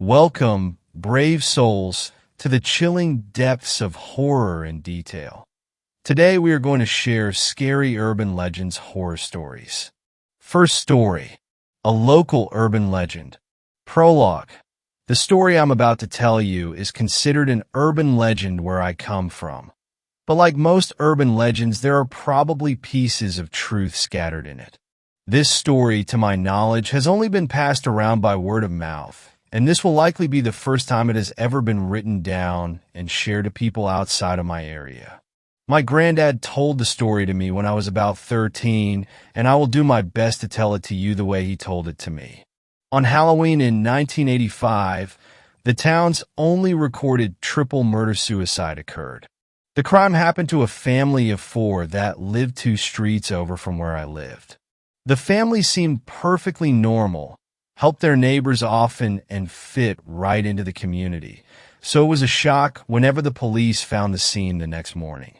Welcome, brave souls, to the chilling depths of horror and detail. Today we are going to share scary urban legends horror stories. First story, a local urban legend. Prologue. The story I'm about to tell you is considered an urban legend where I come from. But like most urban legends, there are probably pieces of truth scattered in it. This story, to my knowledge, has only been passed around by word of mouth, and this will likely be the first time it has ever been written down and shared to people outside of my area. My granddad told the story to me when I was about 13, and I will do my best to tell it to you the way he told it to me. On Halloween in 1985, the town's only recorded triple murder-suicide occurred. The crime happened to a family of four that lived 2 streets over from where I lived. The family seemed perfectly normal, helped their neighbors often, and fit right into the community. So it was a shock whenever the police found the scene the next morning.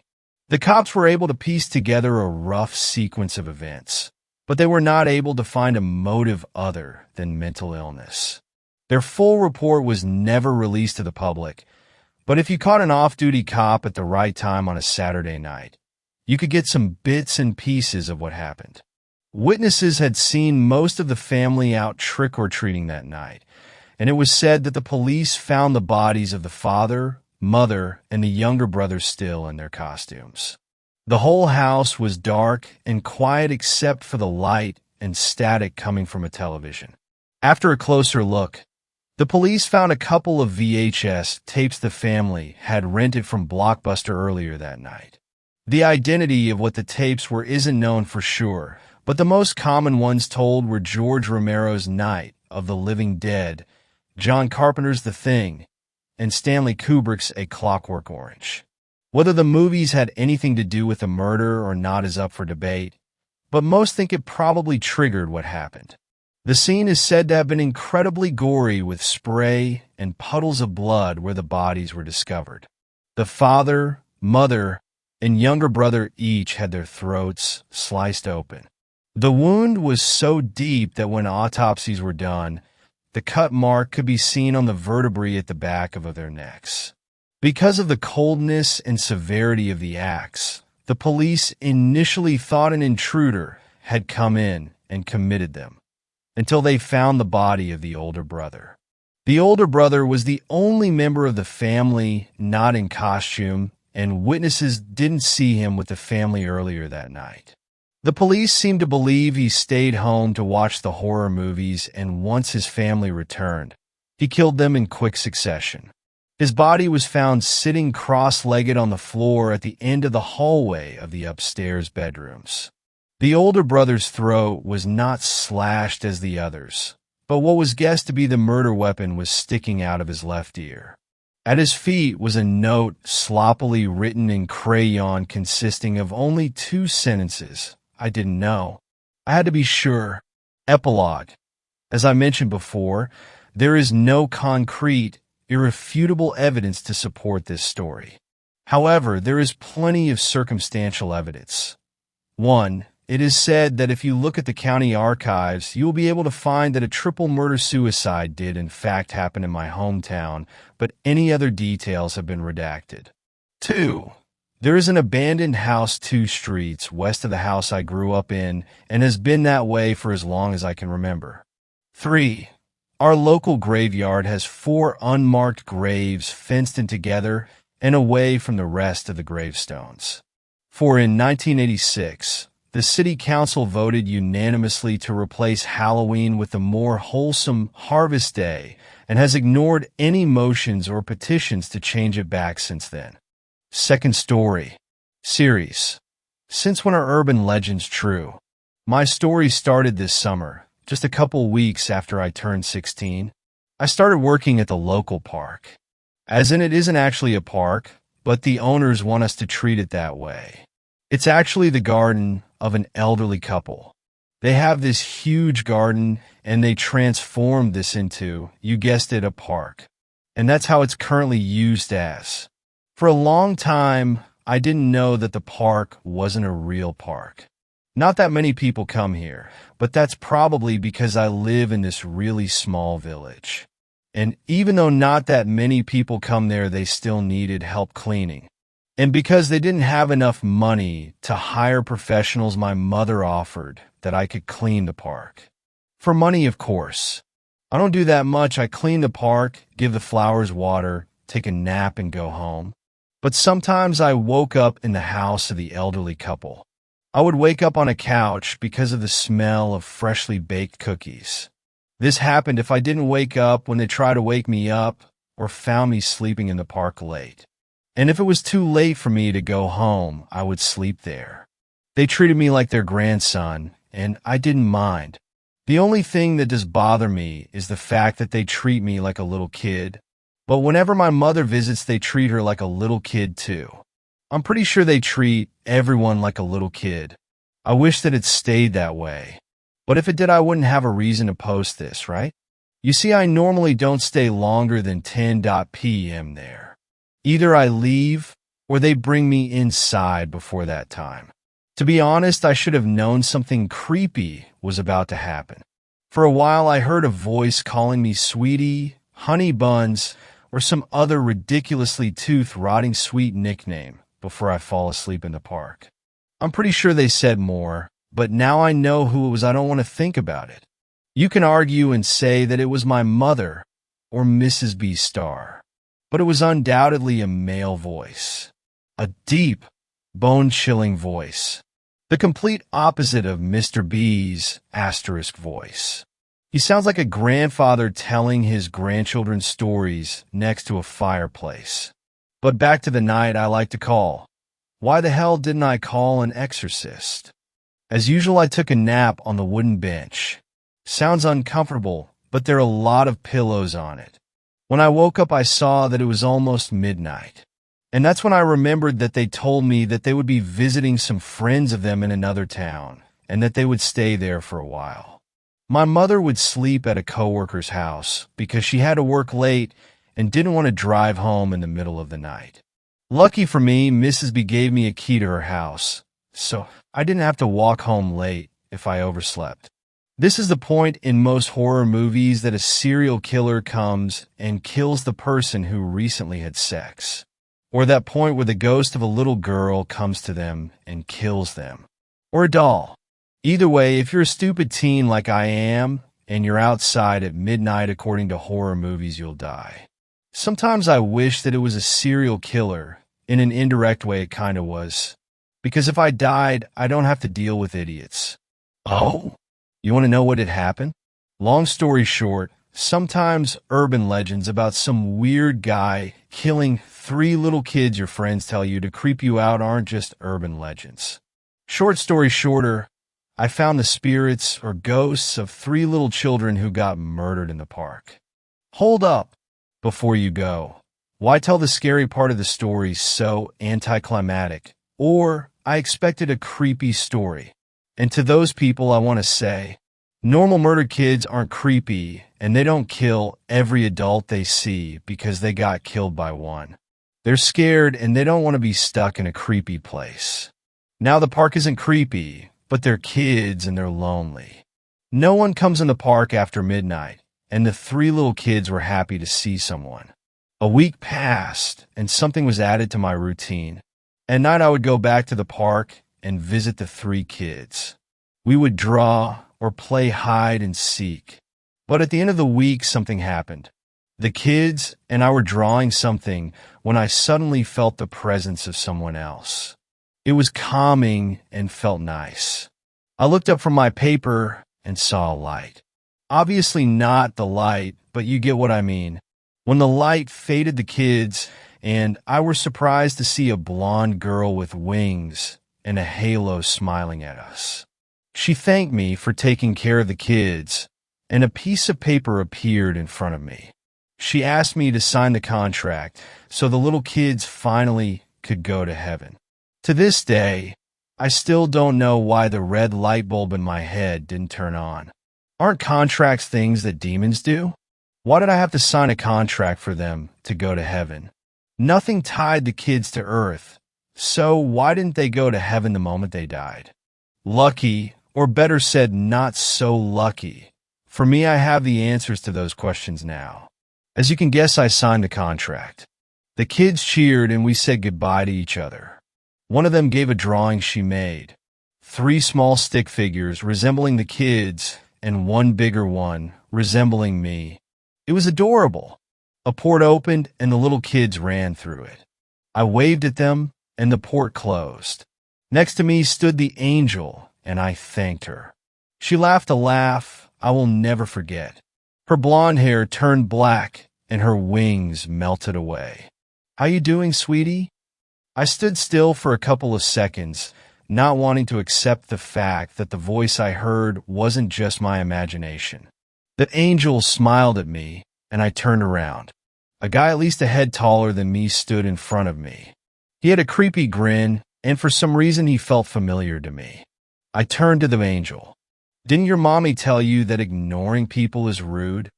The cops were able to piece together a rough sequence of events, but they were not able to find a motive other than mental illness. Their full report was never released to the public, but if you caught an off-duty cop at the right time on a Saturday night, you could get some bits and pieces of what happened. Witnesses had seen most of the family out trick-or-treating that night, and it was said that the police found the bodies of the father, mother, and the younger brother still in their costumes. The whole house was dark and quiet except for the light and static coming from a television. After a closer look, the police found a couple of VHS tapes the family had rented from Blockbuster earlier that night. The identity of what the tapes were isn't known for sure, but the most common ones told were George Romero's Night of the Living Dead, John Carpenter's The Thing, and Stanley Kubrick's A Clockwork Orange. Whether the movies had anything to do with the murder or not is up for debate, but most think it probably triggered what happened. The scene is said to have been incredibly gory with spray and puddles of blood where the bodies were discovered. The father, mother, and younger brother each had their throats sliced open. The wound was so deep that when autopsies were done, the cut mark could be seen on the vertebrae at the back of their necks. Because of the coldness and severity of the acts, the police initially thought an intruder had come in and committed them, until they found the body of the older brother. The older brother was the only member of the family not in costume, and witnesses didn't see him with the family earlier that night. The police seemed to believe he stayed home to watch the horror movies, and once his family returned, he killed them in quick succession. His body was found sitting cross-legged on the floor at the end of the hallway of the upstairs bedrooms. The older brother's throat was not slashed as the others, but what was guessed to be the murder weapon was sticking out of his left ear. At his feet was a note sloppily written in crayon consisting of only 2 sentences. I didn't know. I had to be sure. Epilogue. As I mentioned before, there is no concrete, irrefutable evidence to support this story. However, there is plenty of circumstantial evidence. 1. It is said that if you look at the county archives, you will be able to find that a triple murder-suicide did in fact happen in my hometown, but any other details have been redacted. 2. There is an abandoned house 2 streets west of the house I grew up in and has been that way for as long as I can remember. 3. Our local graveyard has 4 unmarked graves fenced in together and away from the rest of the gravestones. 4. In 1986, the city council voted unanimously to replace Halloween with a more wholesome Harvest Day and has ignored any motions or petitions to change it back since then. Second story. Series. Since when are urban legends true? My story started this summer, just a couple weeks after I turned 16. I started working at the local park. As in, it isn't actually a park, but the owners want us to treat it that way. It's actually the garden of an elderly couple. They have this huge garden, and they transformed this into, you guessed it, a park. And that's how it's currently used as. For a long time, I didn't know that the park wasn't a real park. Not that many people come here, but that's probably because I live in this really small village. And even though not that many people come there, they still needed help cleaning. And because they didn't have enough money to hire professionals, my mother offered that I could clean the park. For money, of course. I don't do that much. I clean the park, give the flowers water, take a nap, and go home. But sometimes I woke up in the house of the elderly couple. I would wake up on a couch because of the smell of freshly baked cookies. This happened if I didn't wake up when they tried to wake me up or found me sleeping in the park late. And if it was too late for me to go home, I would sleep there. They treated me like their grandson, and I didn't mind. The only thing that does bother me is the fact that they treat me like a little kid. But whenever my mother visits, they treat her like a little kid too. I'm pretty sure they treat everyone like a little kid. I wish that it stayed that way. But if it did, I wouldn't have a reason to post this, right? You see, I normally don't stay longer than 10 p.m. there. Either I leave or they bring me inside before that time. To be honest, I should have known something creepy was about to happen. For a while, I heard a voice calling me sweetie, honey buns, or some other ridiculously tooth-rotting sweet nickname before I fall asleep in the park. I'm pretty sure they said more, but now I know who it was. I don't want to think about it. You can argue and say that it was my mother or Mrs. B. Star, but it was undoubtedly a male voice. A deep, bone-chilling voice. The complete opposite of Mr. B's asterisk voice. He sounds like a grandfather telling his grandchildren stories next to a fireplace. But back to the night I like to call. Why the hell didn't I call an exorcist? As usual, I took a nap on the wooden bench. Sounds uncomfortable, but there are a lot of pillows on it. When I woke up, I saw that it was almost midnight. And that's when I remembered that they told me that they would be visiting some friends of them in another town, and that they would stay there for a while. My mother would sleep at a coworker's house because she had to work late and didn't want to drive home in the middle of the night. Lucky for me, Mrs. B gave me a key to her house, so I didn't have to walk home late if I overslept. This is the point in most horror movies that a serial killer comes and kills the person who recently had sex. Or that point where the ghost of a little girl comes to them and kills them. Or a doll. Either way, if you're a stupid teen like I am, and you're outside at midnight according to horror movies, you'll die. Sometimes I wish that it was a serial killer. In an indirect way, it kind of was. Because if I died, I don't have to deal with idiots. Oh? You want to know what had happened? Long story short, sometimes urban legends about some weird guy killing 3 little kids your friends tell you to creep you out aren't just urban legends. Short story shorter, I found the spirits or ghosts of 3 little children who got murdered in the park. Hold up before you go. Why tell the scary part of the story so anticlimactic? Or I expected a creepy story. And to those people, I want to say, normal murdered kids aren't creepy, and they don't kill every adult they see because they got killed by one. They're scared, and they don't want to be stuck in a creepy place. Now the park isn't creepy, but they're kids and they're lonely. No one comes in the park after midnight, and the 3 little kids were happy to see someone. A week passed, and something was added to my routine. At night, I would go back to the park and visit the 3 kids. We would draw or play hide and seek. But at the end of the week, something happened. The kids and I were drawing something when I suddenly felt the presence of someone else. It was calming and felt nice. I looked up from my paper and saw a light. Obviously not the light, but you get what I mean. When the light faded, the kids and I were surprised to see a blonde girl with wings and a halo smiling at us. She thanked me for taking care of the kids, and a piece of paper appeared in front of me. She asked me to sign the contract so the little kids finally could go to heaven. To this day, I still don't know why the red light bulb in my head didn't turn on. Aren't contracts things that demons do? Why did I have to sign a contract for them to go to heaven? Nothing tied the kids to earth. So why didn't they go to heaven the moment they died? Lucky, or better said, not so lucky. For me, I have the answers to those questions now. As you can guess, I signed the contract. The kids cheered and we said goodbye to each other. One of them gave a drawing she made. 3 small stick figures resembling the kids and one bigger one resembling me. It was adorable. A port opened and the little kids ran through it. I waved at them and the port closed. Next to me stood the angel and I thanked her. She laughed a laugh I will never forget. Her blonde hair turned black and her wings melted away. "How you doing, sweetie?" I stood still for a couple of seconds, not wanting to accept the fact that the voice I heard wasn't just my imagination. The angel smiled at me, and I turned around. A guy at least a head taller than me stood in front of me. He had a creepy grin, and for some reason he felt familiar to me. I turned to the angel. "Didn't your mommy tell you that ignoring people is rude?"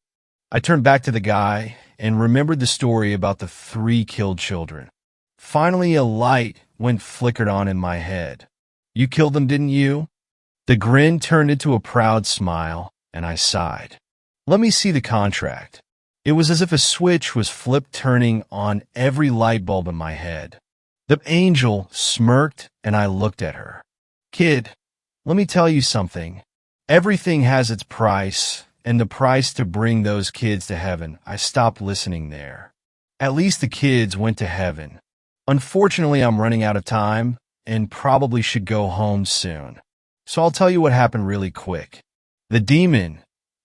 I turned back to the guy and remembered the story about the 3 killed children. Finally, a light flickered on in my head. "You killed them, didn't you?" The grin turned into a proud smile, and I sighed. "Let me see the contract." It was as if a switch was flipped, turning on every light bulb in my head. The angel smirked, and I looked at her. "Kid, let me tell you something. Everything has its price, and the price to bring those kids to heaven." I stopped listening there. At least the kids went to heaven. Unfortunately, I'm running out of time and probably should go home soon. So I'll tell you what happened really quick. The demon,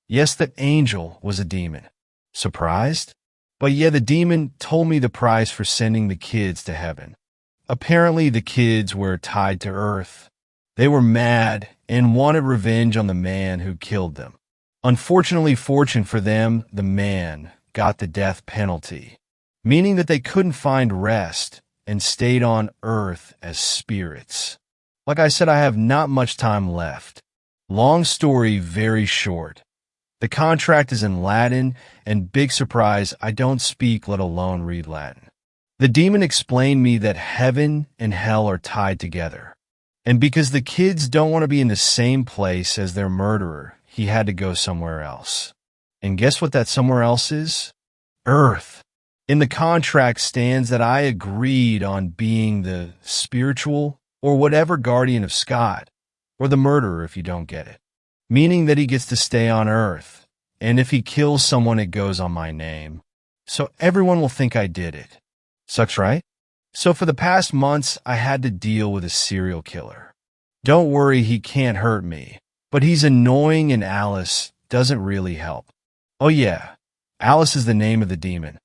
yes, the angel was a demon. Surprised? But yeah, the demon told me the price for sending the kids to heaven. Apparently, the kids were tied to earth. They were mad and wanted revenge on the man who killed them. Unfortunately, fortune for them, the man got the death penalty, meaning that they couldn't find rest and stayed on earth as spirits. Like I said, I have not much time left. Long story, very short. The contract is in Latin, and big surprise, I don't speak, let alone read Latin. The demon explained me that heaven and hell are tied together. And because the kids don't want to be in the same place as their murderer, he had to go somewhere else. And guess what that somewhere else is? Earth. In the contract stands that I agreed on being the spiritual or whatever guardian of Scott, or the murderer if you don't get it, meaning that he gets to stay on Earth, and if he kills someone it goes on my name. So everyone will think I did it. Sucks, right? So for the past months I had to deal with a serial killer. Don't worry, he can't hurt me, but he's annoying and Alice doesn't really help. Oh yeah, Alice is the name of the demon.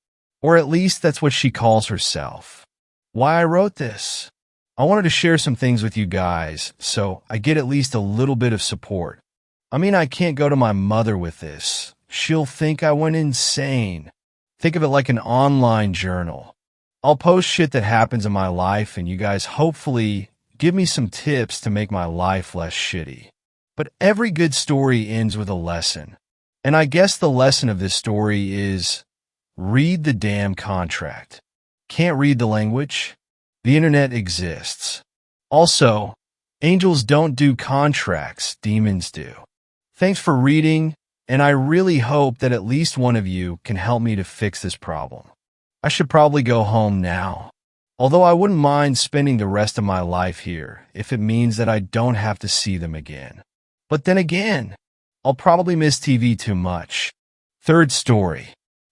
Or at least that's what she calls herself. Why I wrote this? I wanted to share some things with you guys, so I get at least a little bit of support. I mean, I can't go to my mother with this. She'll think I went insane. Think of it like an online journal. I'll post shit that happens in my life, and you guys hopefully give me some tips to make my life less shitty. But every good story ends with a lesson. And I guess the lesson of this story is read the damn contract. Can't read the language? The internet exists. Also, angels don't do contracts, demons do. Thanks for reading, and I really hope that at least one of you can help me to fix this problem. I should probably go home now, although I wouldn't mind spending the rest of my life here if it means that I don't have to see them again. But then again, I'll probably miss TV too much. Third story.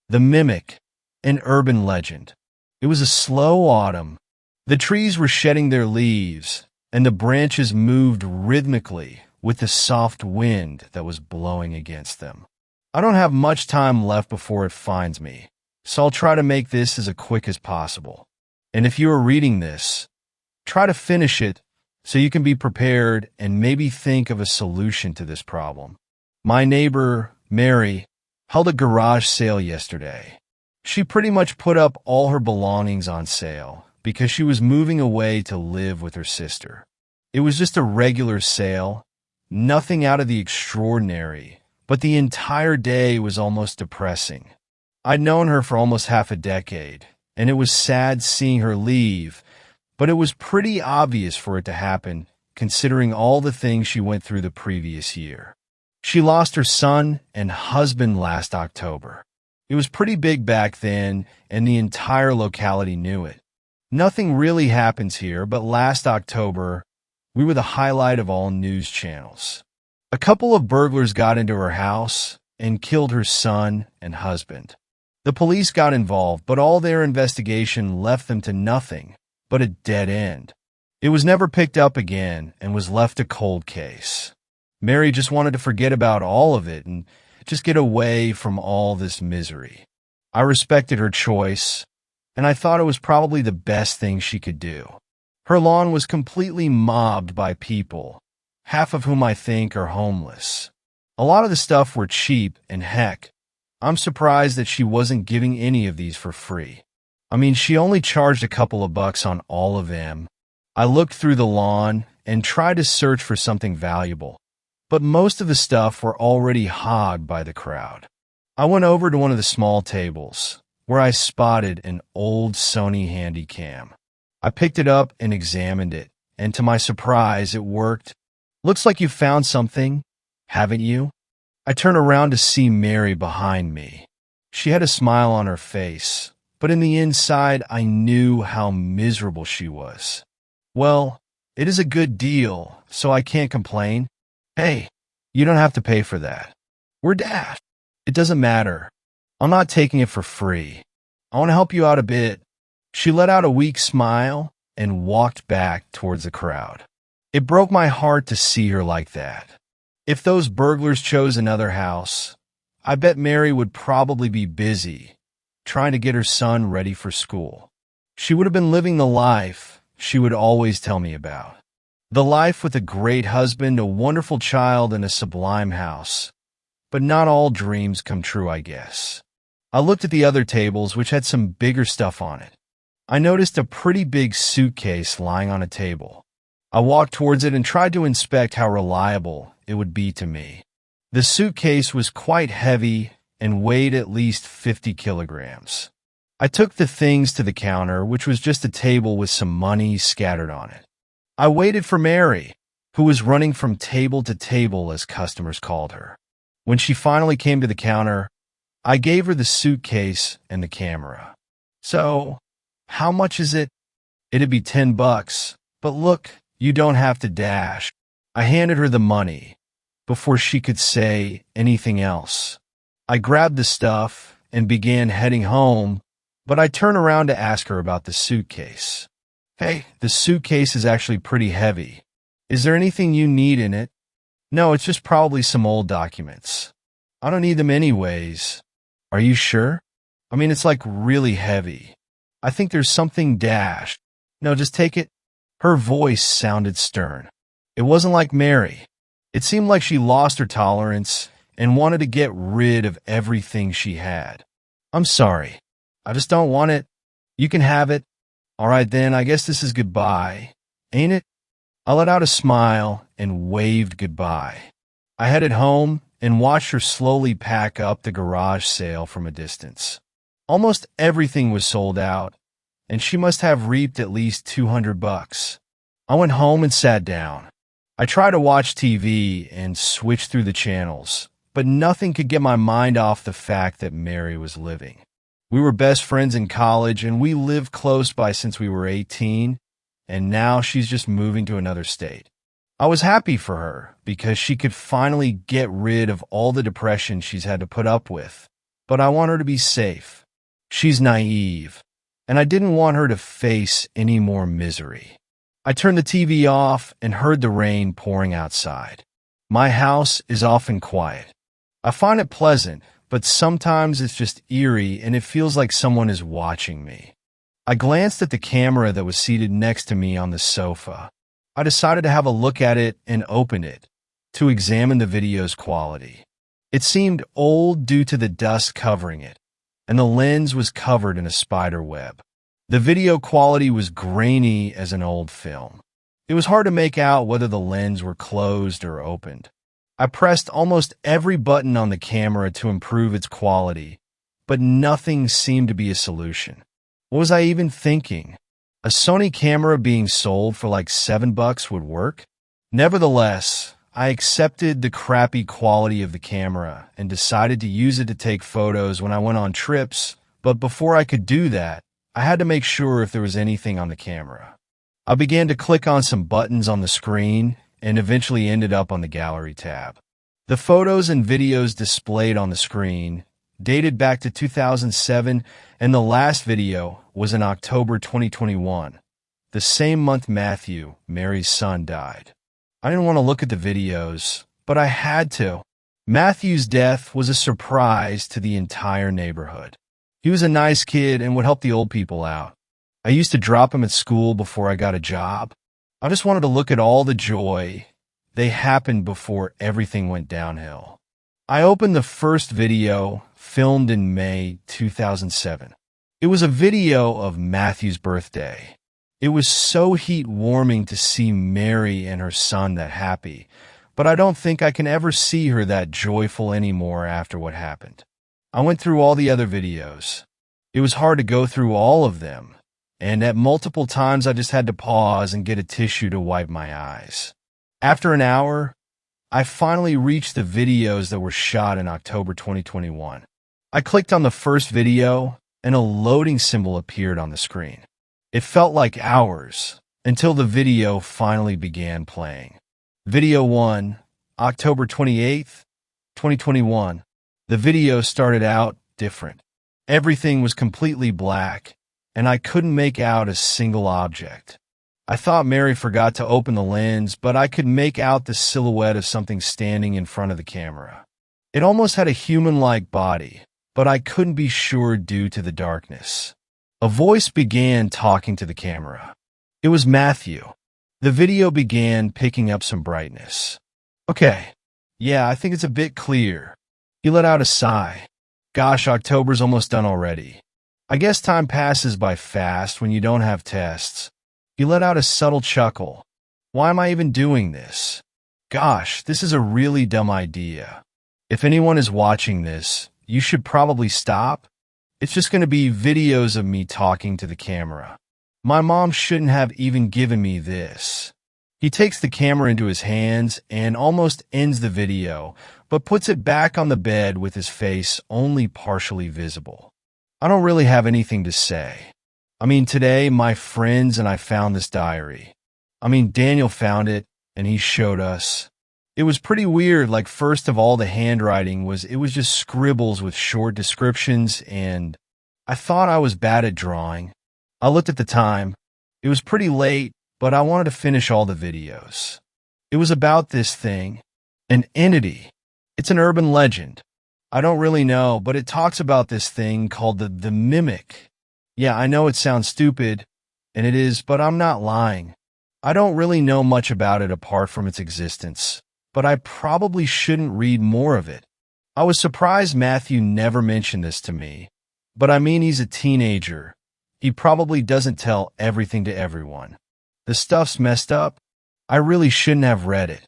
The Mimic, an urban legend. It was a slow autumn. The trees were shedding their leaves, and the branches moved rhythmically with the soft wind that was blowing against them. I don't have much time left before it finds me, so I'll try to make this as quick as possible. And if you are reading this, try to finish it so you can be prepared and maybe think of a solution to this problem. My neighbor, Mary, held a garage sale yesterday. She pretty much put up all her belongings on sale because she was moving away to live with her sister. It was just a regular sale, nothing out of the extraordinary, but the entire day was almost depressing. I'd known her for almost half a decade, and it was sad seeing her leave, but it was pretty obvious for it to happen considering all the things she went through the previous year. She lost her son and husband last October. It was pretty big back then, and the entire locality knew it. Nothing really happens here, but last October, we were the highlight of all news channels. A couple of burglars got into her house and killed her son and husband. The police got involved, but all their investigation left them to nothing but a dead end. It was never picked up again and was left a cold case. Mary just wanted to forget about all of it and just get away from all this misery. I respected her choice, and I thought it was probably the best thing she could do. Her lawn was completely mobbed by people, half of whom I think are homeless. A lot of the stuff were cheap, and heck, I'm surprised that she wasn't giving any of these for free. I mean, she only charged a couple of bucks on all of them. I looked through the lawn and tried to search for something valuable, but most of the stuff were already hogged by the crowd. I went over to one of the small tables, where I spotted an old Sony Handycam. I picked it up and examined it, and to my surprise, it worked. Looks like you found something, haven't you? I turned around to see Mary behind me. She had a smile on her face, but in the inside, I knew how miserable she was. Well, it is a good deal, so I can't complain. Hey, you don't have to pay for that. We're dashed. It doesn't matter. I'm not taking it for free. I want to help you out a bit. She let out a weak smile and walked back towards the crowd. It broke my heart to see her like that. If those burglars chose another house, I bet Mary would probably be busy trying to get her son ready for school. She would have been living the life she would always tell me about. The life with a great husband, a wonderful child, and a sublime house. But not all dreams come true, I guess. I looked at the other tables, which had some bigger stuff on it. I noticed a pretty big suitcase lying on a table. I walked towards it and tried to inspect how reliable it would be to me. The suitcase was quite heavy and weighed at least 50 kilograms. I took the things to the counter, which was just a table with some money scattered on it. I waited for Mary, who was running from table to table as customers called her. When she finally came to the counter, I gave her the suitcase and the camera. So, how much is it? It'd be $10, but look, you don't have to dash. I handed her the money before she could say anything else. I grabbed the stuff and began heading home, but I turned around to ask her about the suitcase. Hey, the suitcase is actually pretty heavy. Is there anything you need in it? No, it's just probably some old documents. I don't need them anyways. Are you sure? I mean, it's like really heavy. I think there's something dashed. No, just take it. Her voice sounded stern. It wasn't like Mary. It seemed like she lost her tolerance and wanted to get rid of everything she had. I'm sorry. I just don't want it. You can have it. All right then, I guess this is goodbye, ain't it? I let out a smile and waved goodbye. I headed home and watched her slowly pack up the garage sale from a distance. Almost everything was sold out, and she must have reaped at least $200. I went home and sat down. I tried to watch TV and switch through the channels, but nothing could get my mind off the fact that Mary was living. We were best friends in college, and we lived close by since we were 18, and now she's just moving to another state. I was happy for her because she could finally get rid of all the depression she's had to put up with, but I want her to be safe. She's naive, and I didn't want her to face any more misery. I turned the TV off and heard the rain pouring outside. My house is often quiet. I find it pleasant, but sometimes it's just eerie and it feels like someone is watching me. I glanced at the camera that was seated next to me on the sofa. I decided to have a look at it and open it to examine the video's quality. It seemed old due to the dust covering it, and the lens was covered in a spider web. The video quality was grainy as an old film. It was hard to make out whether the lens were closed or opened. I pressed almost every button on the camera to improve its quality, but nothing seemed to be a solution. What was I even thinking? A Sony camera being sold for like $7 would work? Nevertheless, I accepted the crappy quality of the camera and decided to use it to take photos when I went on trips, but before I could do that, I had to make sure if there was anything on the camera. I began to click on some buttons on the screen and eventually ended up on the gallery tab. The photos and videos displayed on the screen dated back to 2007, and the last video was in October 2021, the same month Matthew, Mary's son, died. I didn't want to look at the videos, but I had to. Matthew's death was a surprise to the entire neighborhood. He was a nice kid and would help the old people out. I used to drop him at school before I got a job. I just wanted to look at all the joy that happened before everything went downhill. I opened the first video, filmed in May 2007. It was a video of Matthew's birthday. It was so heat-warming to see Mary and her son that happy, but I don't think I can ever see her that joyful anymore after what happened. I went through all the other videos. It was hard to go through all of them, and at multiple times I just had to pause and get a tissue to wipe my eyes. After an hour, I finally reached the videos that were shot in October 2021. I clicked on the first video, and a loading symbol appeared on the screen. It felt like hours until the video finally began playing. Video 1, October 28th, 2021. The video started out different. Everything was completely black, and I couldn't make out a single object. I thought Mary forgot to open the lens, but I could make out the silhouette of something standing in front of the camera. It almost had a human-like body, but I couldn't be sure due to the darkness. A voice began talking to the camera. It was Matthew. The video began picking up some brightness. Okay, yeah, I think it's a bit clear. He let out a sigh. Gosh, October's almost done already. I guess time passes by fast when you don't have tests. He let out a subtle chuckle. Why am I even doing this? Gosh, this is a really dumb idea. If anyone is watching this, you should probably stop. It's just going to be videos of me talking to the camera. My mom shouldn't have even given me this. He takes the camera into his hands and almost ends the video, but puts it back on the bed with his face only partially visible. I don't really have anything to say. Today, my friends and I found this diary. Daniel found it, and he showed us. It was pretty weird. First of all, the handwriting was just scribbles with short descriptions, and I thought I was bad at drawing. I looked at the time. It was pretty late, but I wanted to finish all the videos. It was about this thing, an entity. It's an urban legend. I don't really know, but it talks about this thing called the Mimic. Yeah, I know it sounds stupid, and it is, but I'm not lying. I don't really know much about it apart from its existence, but I probably shouldn't read more of it. I was surprised Matthew never mentioned this to me, but he's a teenager. He probably doesn't tell everything to everyone. The stuff's messed up. I really shouldn't have read it.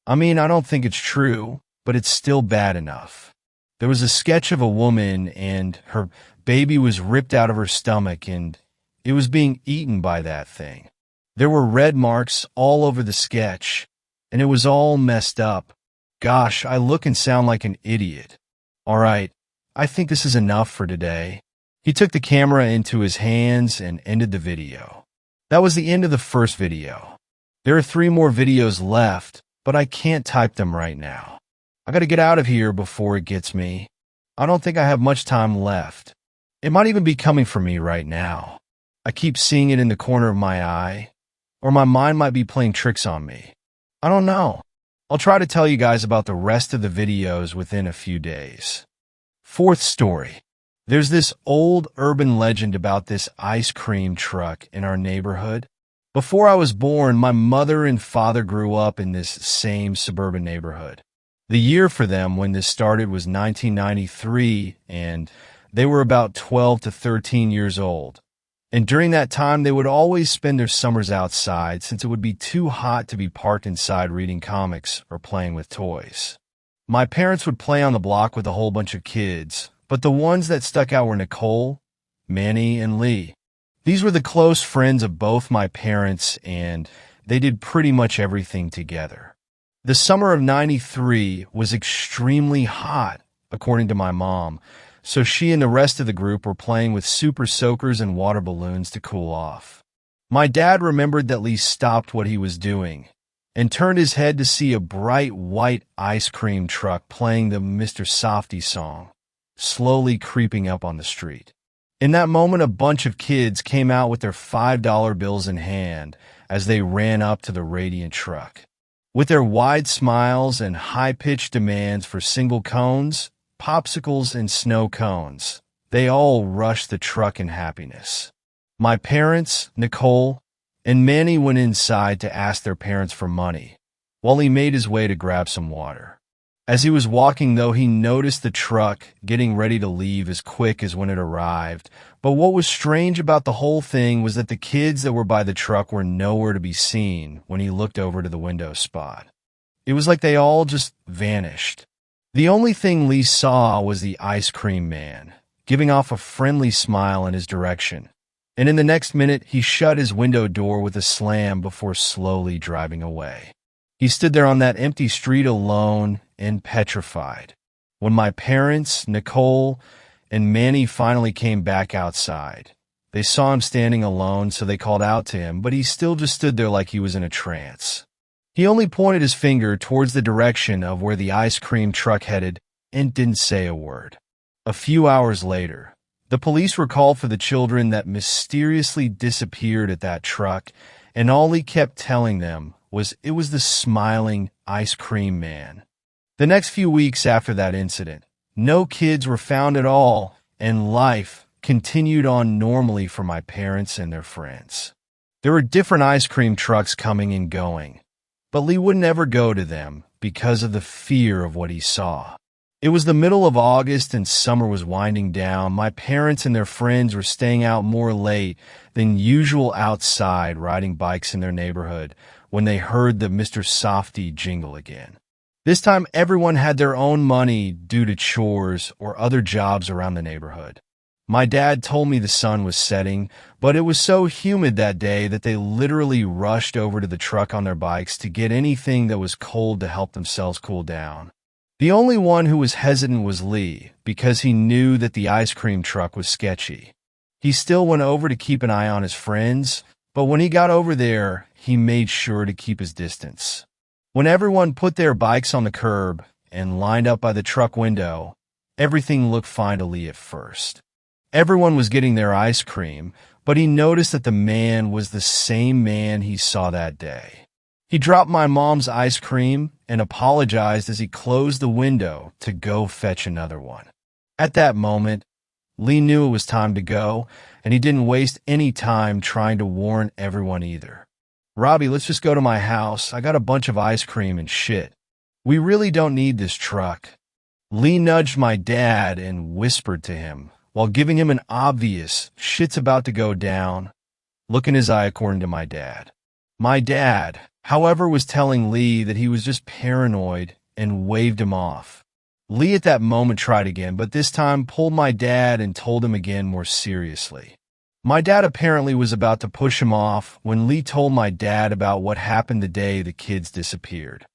I don't think it's true, but it's still bad enough. There was a sketch of a woman and her baby was ripped out of her stomach and it was being eaten by that thing. There were red marks all over the sketch and it was all messed up. Gosh, I look and sound like an idiot. All right, I think this is enough for today. He took the camera into his hands and ended the video. That was the end of the first video. There are 3 more videos left, but I can't type them right now. I gotta get out of here before it gets me. I don't think I have much time left. It might even be coming for me right now. I keep seeing it in the corner of my eye, or my mind might be playing tricks on me. I don't know. I'll try to tell you guys about the rest of the videos within a few days. Fourth story. There's this old urban legend about this ice cream truck in our neighborhood. Before I was born, my mother and father grew up in this same suburban neighborhood. The year for them when this started was 1993, and they were about 12 to 13 years old. And during that time, they would always spend their summers outside since it would be too hot to be parked inside reading comics or playing with toys. My parents would play on the block with a whole bunch of kids, but the ones that stuck out were Nicole, Manny, and Lee. These were the close friends of both my parents, and they did pretty much everything together. The summer of '93 was extremely hot, according to my mom, so she and the rest of the group were playing with super soakers and water balloons to cool off. My dad remembered that Lee stopped what he was doing and turned his head to see a bright white ice cream truck playing the Mr. Softy song, slowly creeping up on the street. In that moment, a bunch of kids came out with their $5 bills in hand as they ran up to the radiant truck. With their wide smiles and high-pitched demands for single cones, popsicles, and snow cones, they all rushed the truck in happiness. My parents, Nicole, and Manny went inside to ask their parents for money, while he made his way to grab some water. As he was walking, though, he noticed the truck getting ready to leave as quick as when it arrived. But what was strange about the whole thing was that the kids that were by the truck were nowhere to be seen when he looked over to the window spot. It was like they all just vanished. The only thing Lee saw was the ice cream man, giving off a friendly smile in his direction. And in the next minute, he shut his window door with a slam before slowly driving away. He stood there on that empty street alone and petrified. When my parents, Nicole, and Manny finally came back outside, they saw him standing alone, so they called out to him, but he still just stood there like he was in a trance. He only pointed his finger towards the direction of where the ice cream truck headed and didn't say a word. A few hours later, the police were called for the children that mysteriously disappeared at that truck, and all he kept telling them was it was the smiling ice cream man. The next few weeks after that incident, no kids were found at all, and life continued on normally for my parents and their friends. There were different ice cream trucks coming and going, but Lee wouldn't ever go to them because of the fear of what he saw. It was the middle of August and summer was winding down. My parents and their friends were staying out more late than usual outside riding bikes in their neighborhood when they heard the Mr. Softy jingle again. This time, everyone had their own money due to chores or other jobs around the neighborhood. My dad told me the sun was setting, but it was so humid that day that they literally rushed over to the truck on their bikes to get anything that was cold to help themselves cool down. The only one who was hesitant was Lee, because he knew that the ice cream truck was sketchy. He still went over to keep an eye on his friends, but when he got over there, he made sure to keep his distance. When everyone put their bikes on the curb and lined up by the truck window, everything looked fine to Lee at first. Everyone was getting their ice cream, but he noticed that the man was the same man he saw that day. He dropped my mom's ice cream and apologized as he closed the window to go fetch another one. At that moment, Lee knew it was time to go, and he didn't waste any time trying to warn everyone either. "Robbie, let's just go to my house. I got a bunch of ice cream and shit. We really don't need this truck." Lee nudged my dad and whispered to him, while giving him an obvious "shit's about to go down" look in his eye according to my dad. My dad, however, was telling Lee that he was just paranoid and waved him off. Lee at that moment tried again, but this time pulled my dad and told him again more seriously. My dad apparently was about to push him off when Lee told my dad about what happened the day the kids disappeared.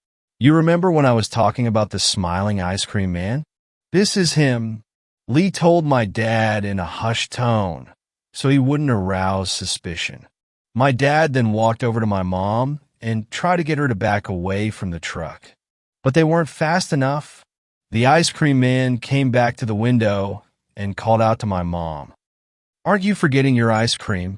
"You remember when I was talking about the smiling ice cream man? This is him," Lee told my dad in a hushed tone, so he wouldn't arouse suspicion. My dad then walked over to my mom and tried to get her to back away from the truck. But they weren't fast enough. The ice cream man came back to the window and called out to my mom, "Aren't you forgetting your ice cream?"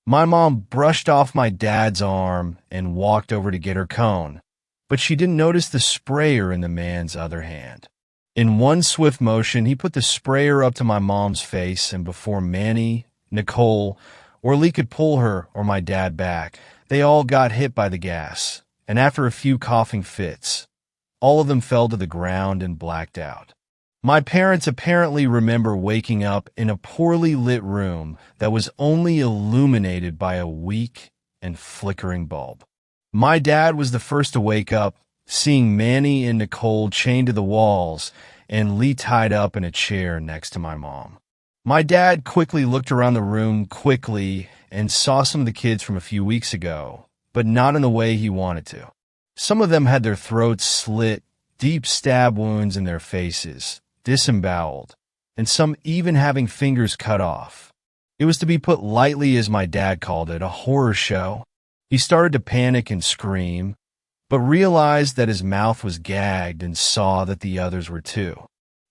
My mom brushed off my dad's arm and walked over to get her cone, but she didn't notice the sprayer in the man's other hand. In one swift motion, he put the sprayer up to my mom's face, and before Manny, Nicole, or Lee could pull her or my dad back, they all got hit by the gas, and after a few coughing fits, all of them fell to the ground and blacked out. My parents apparently remember waking up in a poorly lit room that was only illuminated by a weak and flickering bulb. My dad was the first to wake up, seeing Manny and Nicole chained to the walls and Lee tied up in a chair next to my mom. My dad quickly looked around the room quickly and saw some of the kids from a few weeks ago, but not in the way he wanted to. Some of them had their throats slit, deep stab wounds in their faces, disemboweled, and some even having fingers cut off. It was, to be put lightly, as my dad called it, a horror show. He started to panic and scream, but realized that his mouth was gagged and saw that the others were too.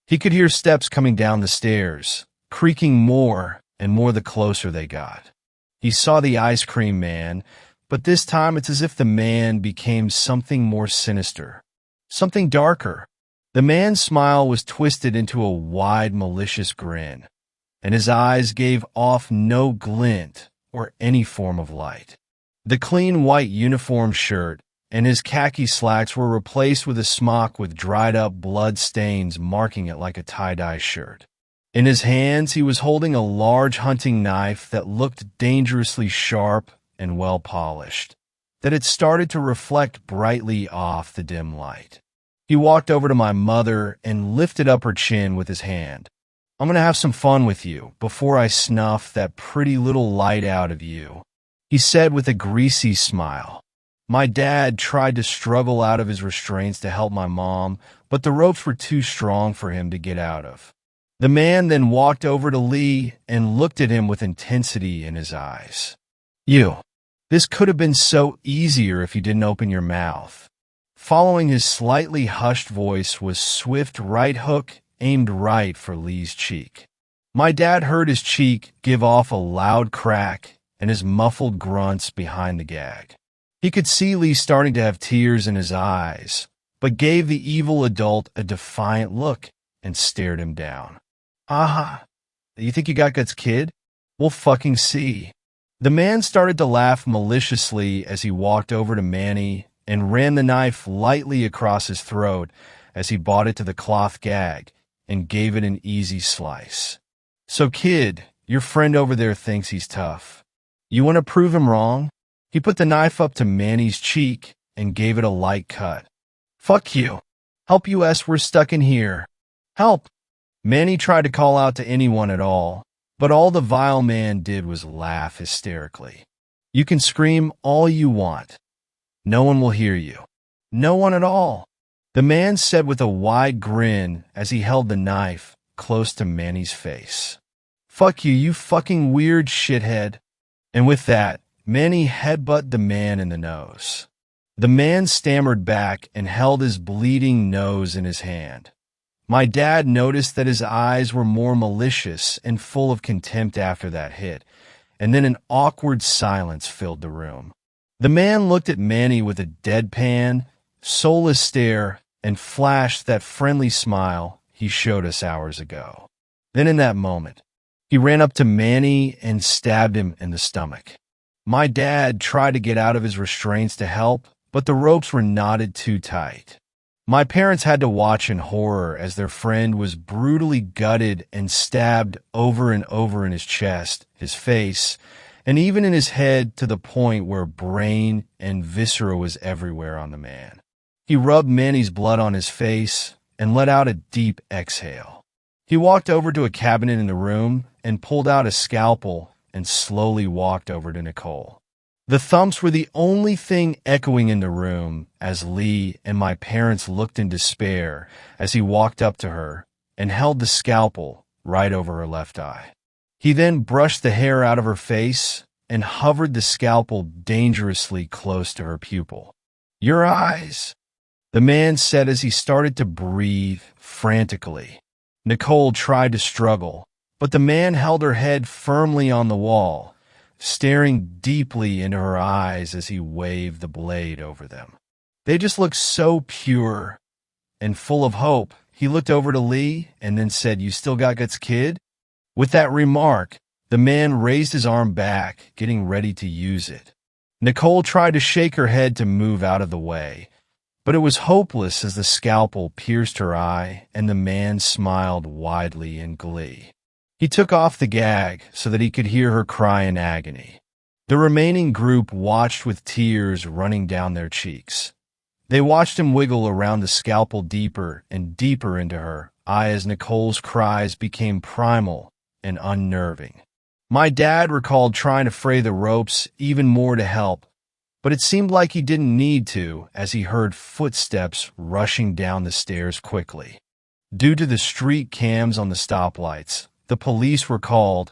He could hear steps coming down the stairs, creaking more and more the closer they got. He saw the ice cream man, but this time it's as if the man became something more sinister, something darker. The man's smile was twisted into a wide, malicious grin, and his eyes gave off no glint or any form of light. The clean white uniform shirt and his khaki slacks were replaced with a smock with dried-up blood stains marking it like a tie-dye shirt. In his hands, he was holding a large hunting knife that looked dangerously sharp and well-polished, that had started to reflect brightly off the dim light. He walked over to my mother and lifted up her chin with his hand. "I'm going to have some fun with you before I snuff that pretty little light out of you," he said with a greasy smile. My dad tried to struggle out of his restraints to help my mom, but the ropes were too strong for him to get out of. The man then walked over to Lee and looked at him with intensity in his eyes. This could have been so easier if you didn't open your mouth." Following his slightly hushed voice was swift right hook aimed right for Lee's cheek. My dad heard his cheek give off a loud crack and his muffled grunts behind the gag. He could see Lee starting to have tears in his eyes, but gave the evil adult a defiant look and stared him down. "Aha, you think you got guts, kid? We'll fucking see." The man started to laugh maliciously as he walked over to Manny and ran the knife lightly across his throat as he brought it to the cloth gag and gave it an easy slice. "So, kid, your friend over there thinks he's tough. You want to prove him wrong?" He put the knife up to Manny's cheek and gave it a light cut. "Fuck you. Help us, we're stuck in here. Help." Manny tried to call out to anyone at all, but all the vile man did was laugh hysterically. "You can scream all you want. No one will hear you. No one at all," the man said with a wide grin as he held the knife close to Manny's face. "Fuck you, you fucking weird shithead." And with that, Manny headbutted the man in the nose. The man stammered back and held his bleeding nose in his hand. My dad noticed that his eyes were more malicious and full of contempt after that hit, and then an awkward silence filled the room. The man looked at Manny with a deadpan, soulless stare and flashed that friendly smile he showed us hours ago. Then in that moment, he ran up to Manny and stabbed him in the stomach. My dad tried to get out of his restraints to help, but the ropes were knotted too tight. My parents had to watch in horror as their friend was brutally gutted and stabbed over and over in his chest, his face, and even in his head, to the point where brain and viscera was everywhere on the man. He rubbed Manny's blood on his face and let out a deep exhale. He walked over to a cabinet in the room and pulled out a scalpel and slowly walked over to Nicole. The thumps were the only thing echoing in the room as Lee and my parents looked in despair as he walked up to her and held the scalpel right over her left eye. He then brushed the hair out of her face and hovered the scalpel dangerously close to her pupil. "Your eyes," the man said as he started to breathe frantically. Nicole tried to struggle, but the man held her head firmly on the wall, staring deeply into her eyes as he waved the blade over them. They just looked so pure and full of hope. He looked over to Lee and then said, "You still got guts, kid?" With that remark, the man raised his arm back, getting ready to use it. Nicole tried to shake her head to move out of the way, but it was hopeless as the scalpel pierced her eye and the man smiled widely in glee. He took off the gag so that he could hear her cry in agony. The remaining group watched with tears running down their cheeks. They watched him wiggle around the scalpel deeper and deeper into her eye as Nicole's cries became primal and unnerving. My dad recalled trying to fray the ropes even more to help, but it seemed like he didn't need to as he heard footsteps rushing down the stairs quickly. Due to the street cams on the stoplights, the police were called,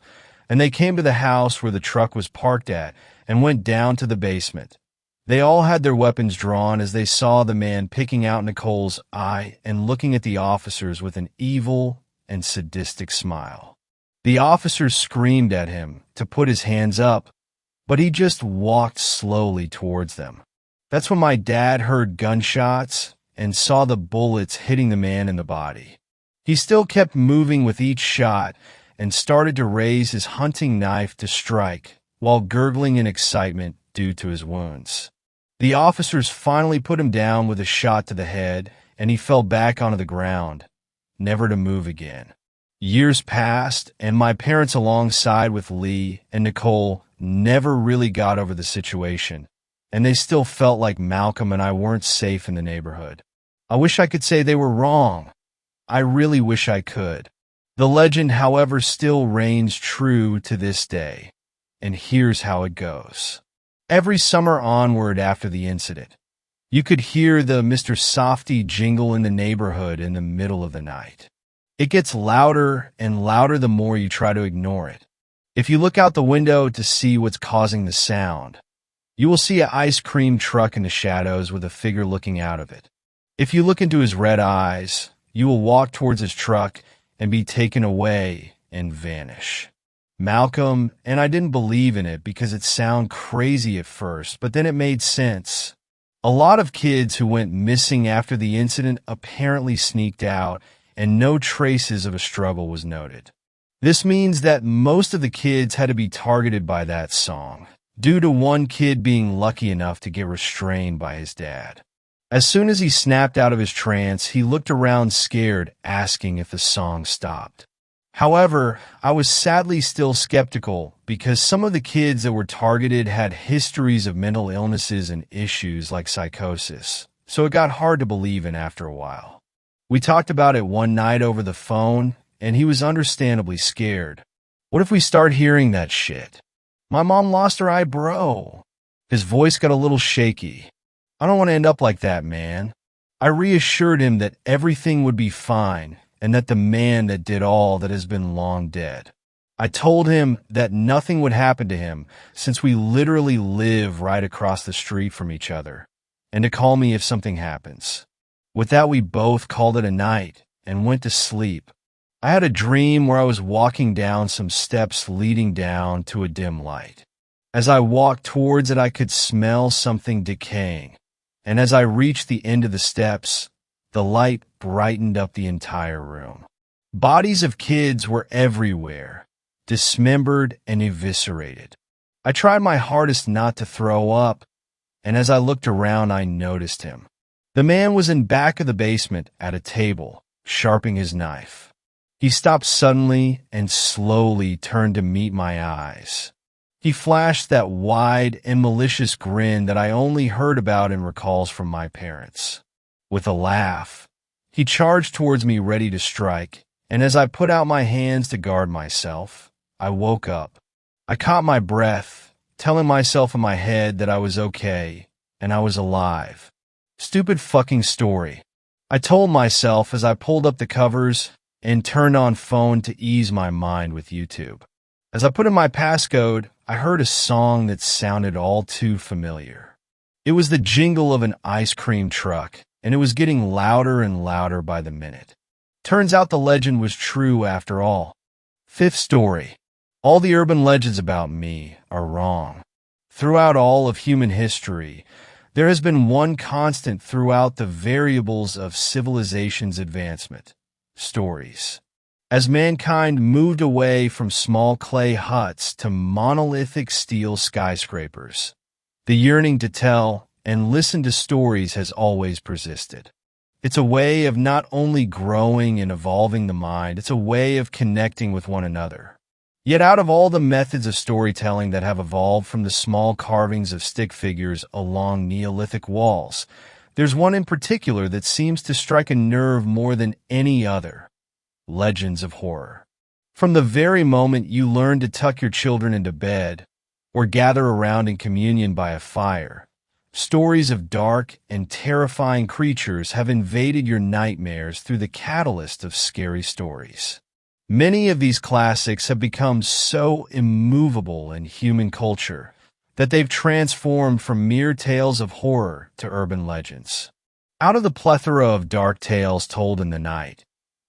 and they came to the house where the truck was parked at and went down to the basement. They all had their weapons drawn as they saw the man picking out Nicole's eye and looking at the officers with an evil and sadistic smile. The officers screamed at him to put his hands up, but he just walked slowly towards them. That's when my dad heard gunshots and saw the bullets hitting the man in the body. He still kept moving with each shot and started to raise his hunting knife to strike while gurgling in excitement due to his wounds. The officers finally put him down with a shot to the head, and he fell back onto the ground, never to move again. Years passed, and my parents, alongside with Lee and Nicole, never really got over the situation, and they still felt like Malcolm and I weren't safe in the neighborhood. I wish I could say they were wrong. I really wish I could. The legend, however, still reigns true to this day, and here's how it goes. Every summer onward after the incident, you could hear the Mr. Softy jingle in the neighborhood in the middle of the night. It gets louder and louder the more you try to ignore it. If you look out the window to see what's causing the sound, you will see an ice cream truck in the shadows with a figure looking out of it. If you look into his red eyes, you will walk towards his truck and be taken away and vanish. Malcolm, and I didn't believe in it because it sounded crazy at first, but then it made sense. A lot of kids who went missing after the incident apparently sneaked out, and no traces of a struggle was noted. This means that most of the kids had to be targeted by that song, due to one kid being lucky enough to get restrained by his dad. As soon as he snapped out of his trance, he looked around scared, asking if the song stopped. However, I was sadly still skeptical because some of the kids that were targeted had histories of mental illnesses and issues like psychosis, so it got hard to believe in after a while. We talked about it one night over the phone, and he was understandably scared. What if we start hearing that shit? My mom lost her eye, bro. His voice got a little shaky. I don't want to end up like that, man. I reassured him that everything would be fine and that the man that did all that has been long dead. I told him that nothing would happen to him since we literally live right across the street from each other, and to call me if something happens. With that, we both called it a night and went to sleep. I had a dream where I was walking down some steps leading down to a dim light. As I walked towards it, I could smell something decaying, and as I reached the end of the steps, the light brightened up the entire room. Bodies of kids were everywhere, dismembered and eviscerated. I tried my hardest not to throw up, and as I looked around, I noticed him. The man was in back of the basement at a table, sharpening his knife. He stopped suddenly and slowly turned to meet my eyes. He flashed that wide and malicious grin that I only heard about in recalls from my parents. With a laugh, he charged towards me ready to strike, and as I put out my hands to guard myself, I woke up. I caught my breath, telling myself in my head that I was okay and I was alive. Stupid fucking story. I told myself as I pulled up the covers and turned on phone to ease my mind with YouTube. As I put in my passcode, I heard a song that sounded all too familiar. It was the jingle of an ice cream truck, and it was getting louder and louder by the minute. Turns out the legend was true after all. Fifth story. All the urban legends about me are wrong. Throughout all of human history, there has been one constant throughout the variables of civilization's advancement: stories. As mankind moved away from small clay huts to monolithic steel skyscrapers, the yearning to tell and listen to stories has always persisted. It's a way of not only growing and evolving the mind, it's a way of connecting with one another. Yet out of all the methods of storytelling that have evolved from the small carvings of stick figures along Neolithic walls, there's one in particular that seems to strike a nerve more than any other: legends of horror. From the very moment you learn to tuck your children into bed or gather around in communion by a fire, Stories of dark and terrifying creatures have invaded your nightmares through the catalyst of scary stories. Many of these classics have become so immovable in human culture that they've transformed from mere tales of horror to urban legends. Out of the plethora of dark tales told in the night,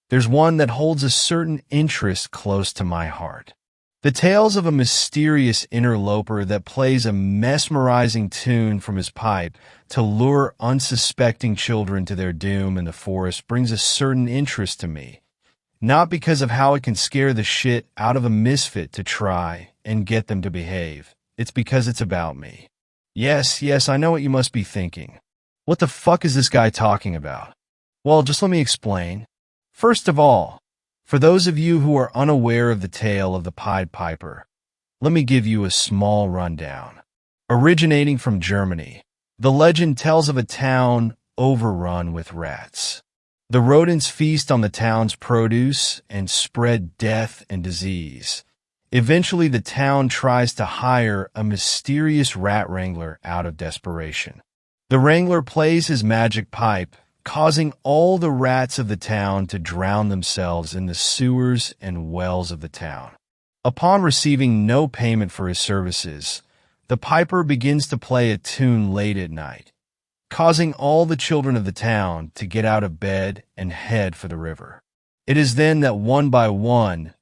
there's one that holds a certain interest close to my heart. The tales of a mysterious interloper that plays a mesmerizing tune from his pipe to lure unsuspecting children to their doom in the forest brings a certain interest to me. Not because of how it can scare the shit out of a misfit to try and get them to behave. It's because it's about me. Yes, I know what you must be thinking. What the fuck is this guy talking about? Well, just let me explain. First of all, for those of you who are unaware of the tale of the Pied Piper, let me give you a small rundown. Originating from Germany, the legend tells of a town overrun with rats. The rodents feast on the town's produce and spread death and disease. Eventually, the town tries to hire a mysterious rat wrangler out of desperation. The wrangler plays his magic pipe, causing all the rats of the town to drown themselves in the sewers and wells of the town. Upon receiving no payment for his services, the piper begins to play a tune late at night, causing all the children of the town to get out of bed and head for the river. It is then that one by one,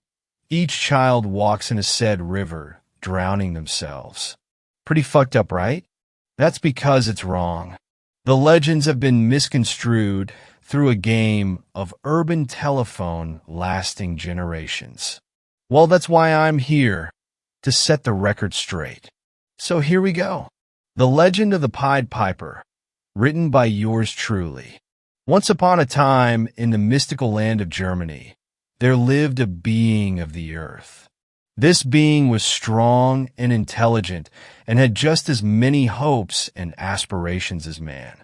each child walks in a said river, drowning themselves. Pretty fucked up, right? That's because it's wrong. The legends have been misconstrued through a game of urban telephone lasting generations. Well, that's why I'm here, to set the record straight. So here we go. The Legend of the Pied Piper, written by yours truly. Once upon a time, in the mystical land of Germany, there lived a being of the earth. This being was strong and intelligent and had just as many hopes and aspirations as man.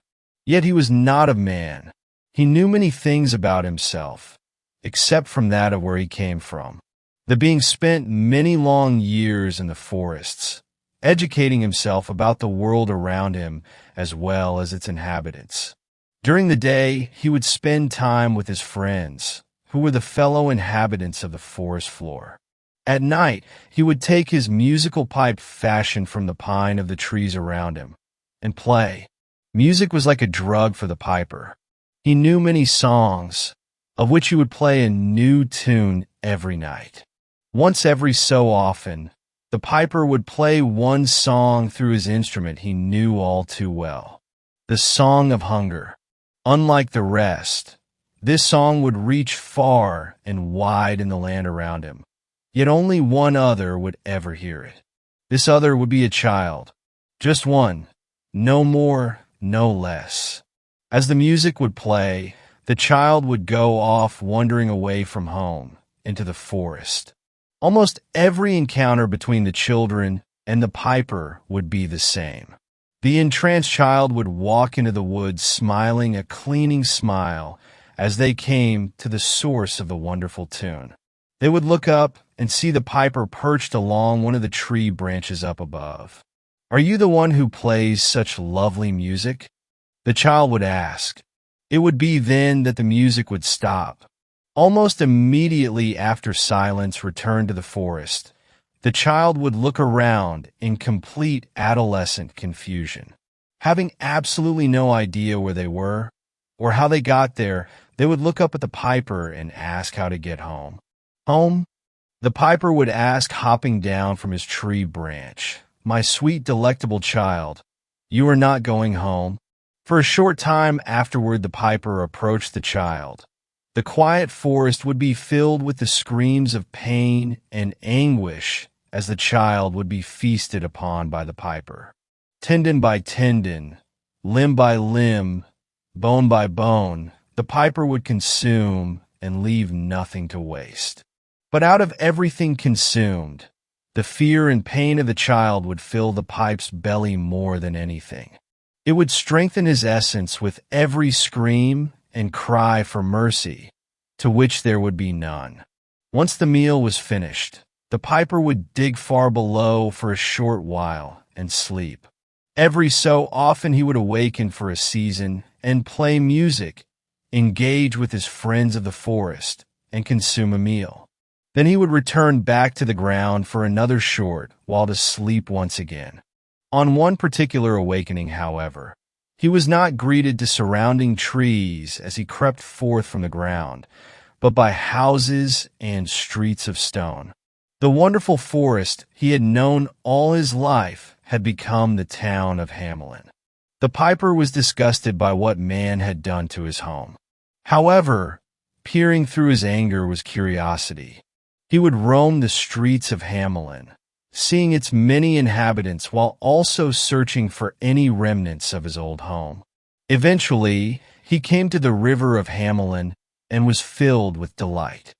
Yet he was not of man. He knew many things about himself, except from that of where he came from. The being spent many long years in the forests, educating himself about the world around him as well as its inhabitants. During the day, he would spend time with his friends, who were the fellow inhabitants of the forest floor. At night, he would take his musical pipe fashioned from the pine of the trees around him and play. Music was like a drug for the piper. He knew many songs, of which he would play a new tune every night. Once every so often, the piper would play one song through his instrument he knew all too well, the Song of Hunger. Unlike the rest, this song would reach far and wide in the land around him. Yet only one other would ever hear it. This other would be a child. Just one. No more, no less. As the music would play, the child would go off wandering away from home, into the forest. Almost every encounter between the children and the piper would be the same. The entranced child would walk into the woods smiling a cleaning smile as they came to the source of the wonderful tune. They would look up and see the piper perched along one of the tree branches up above. "Are you the one who plays such lovely music?" the child would ask. It would be then that the music would stop. Almost immediately after silence returned to the forest, the child would look around in complete adolescent confusion. Having absolutely no idea where they were or how they got there, they would look up at the piper and ask how to get home. Home? The piper would ask, hopping down from his tree branch. "My sweet, delectable child, you are not going home?" For a short time afterward, the piper approached the child. The quiet forest would be filled with the screams of pain and anguish as the child would be feasted upon by the piper. Tendon by tendon, limb by limb, bone by bone, the piper would consume and leave nothing to waste. But out of everything consumed, the fear and pain of the child would fill the pipe's belly more than anything. It would strengthen his essence with every scream and cry for mercy, to which there would be none. Once the meal was finished, the piper would dig far below for a short while and sleep. Every so often he would awaken for a season and play music, engage with his friends of the forest, and consume a meal. Then he would return back to the ground for another short while to sleep once again. On one particular awakening, however, he was not greeted to surrounding trees as he crept forth from the ground, but by houses and streets of stone. The wonderful forest he had known all his life had become the town of Hamelin. The piper was disgusted by what man had done to his home. However, peering through his anger was curiosity. He would roam the streets of Hamelin, seeing its many inhabitants while also searching for any remnants of his old home. Eventually, he came to the river of Hamelin and was filled with delight.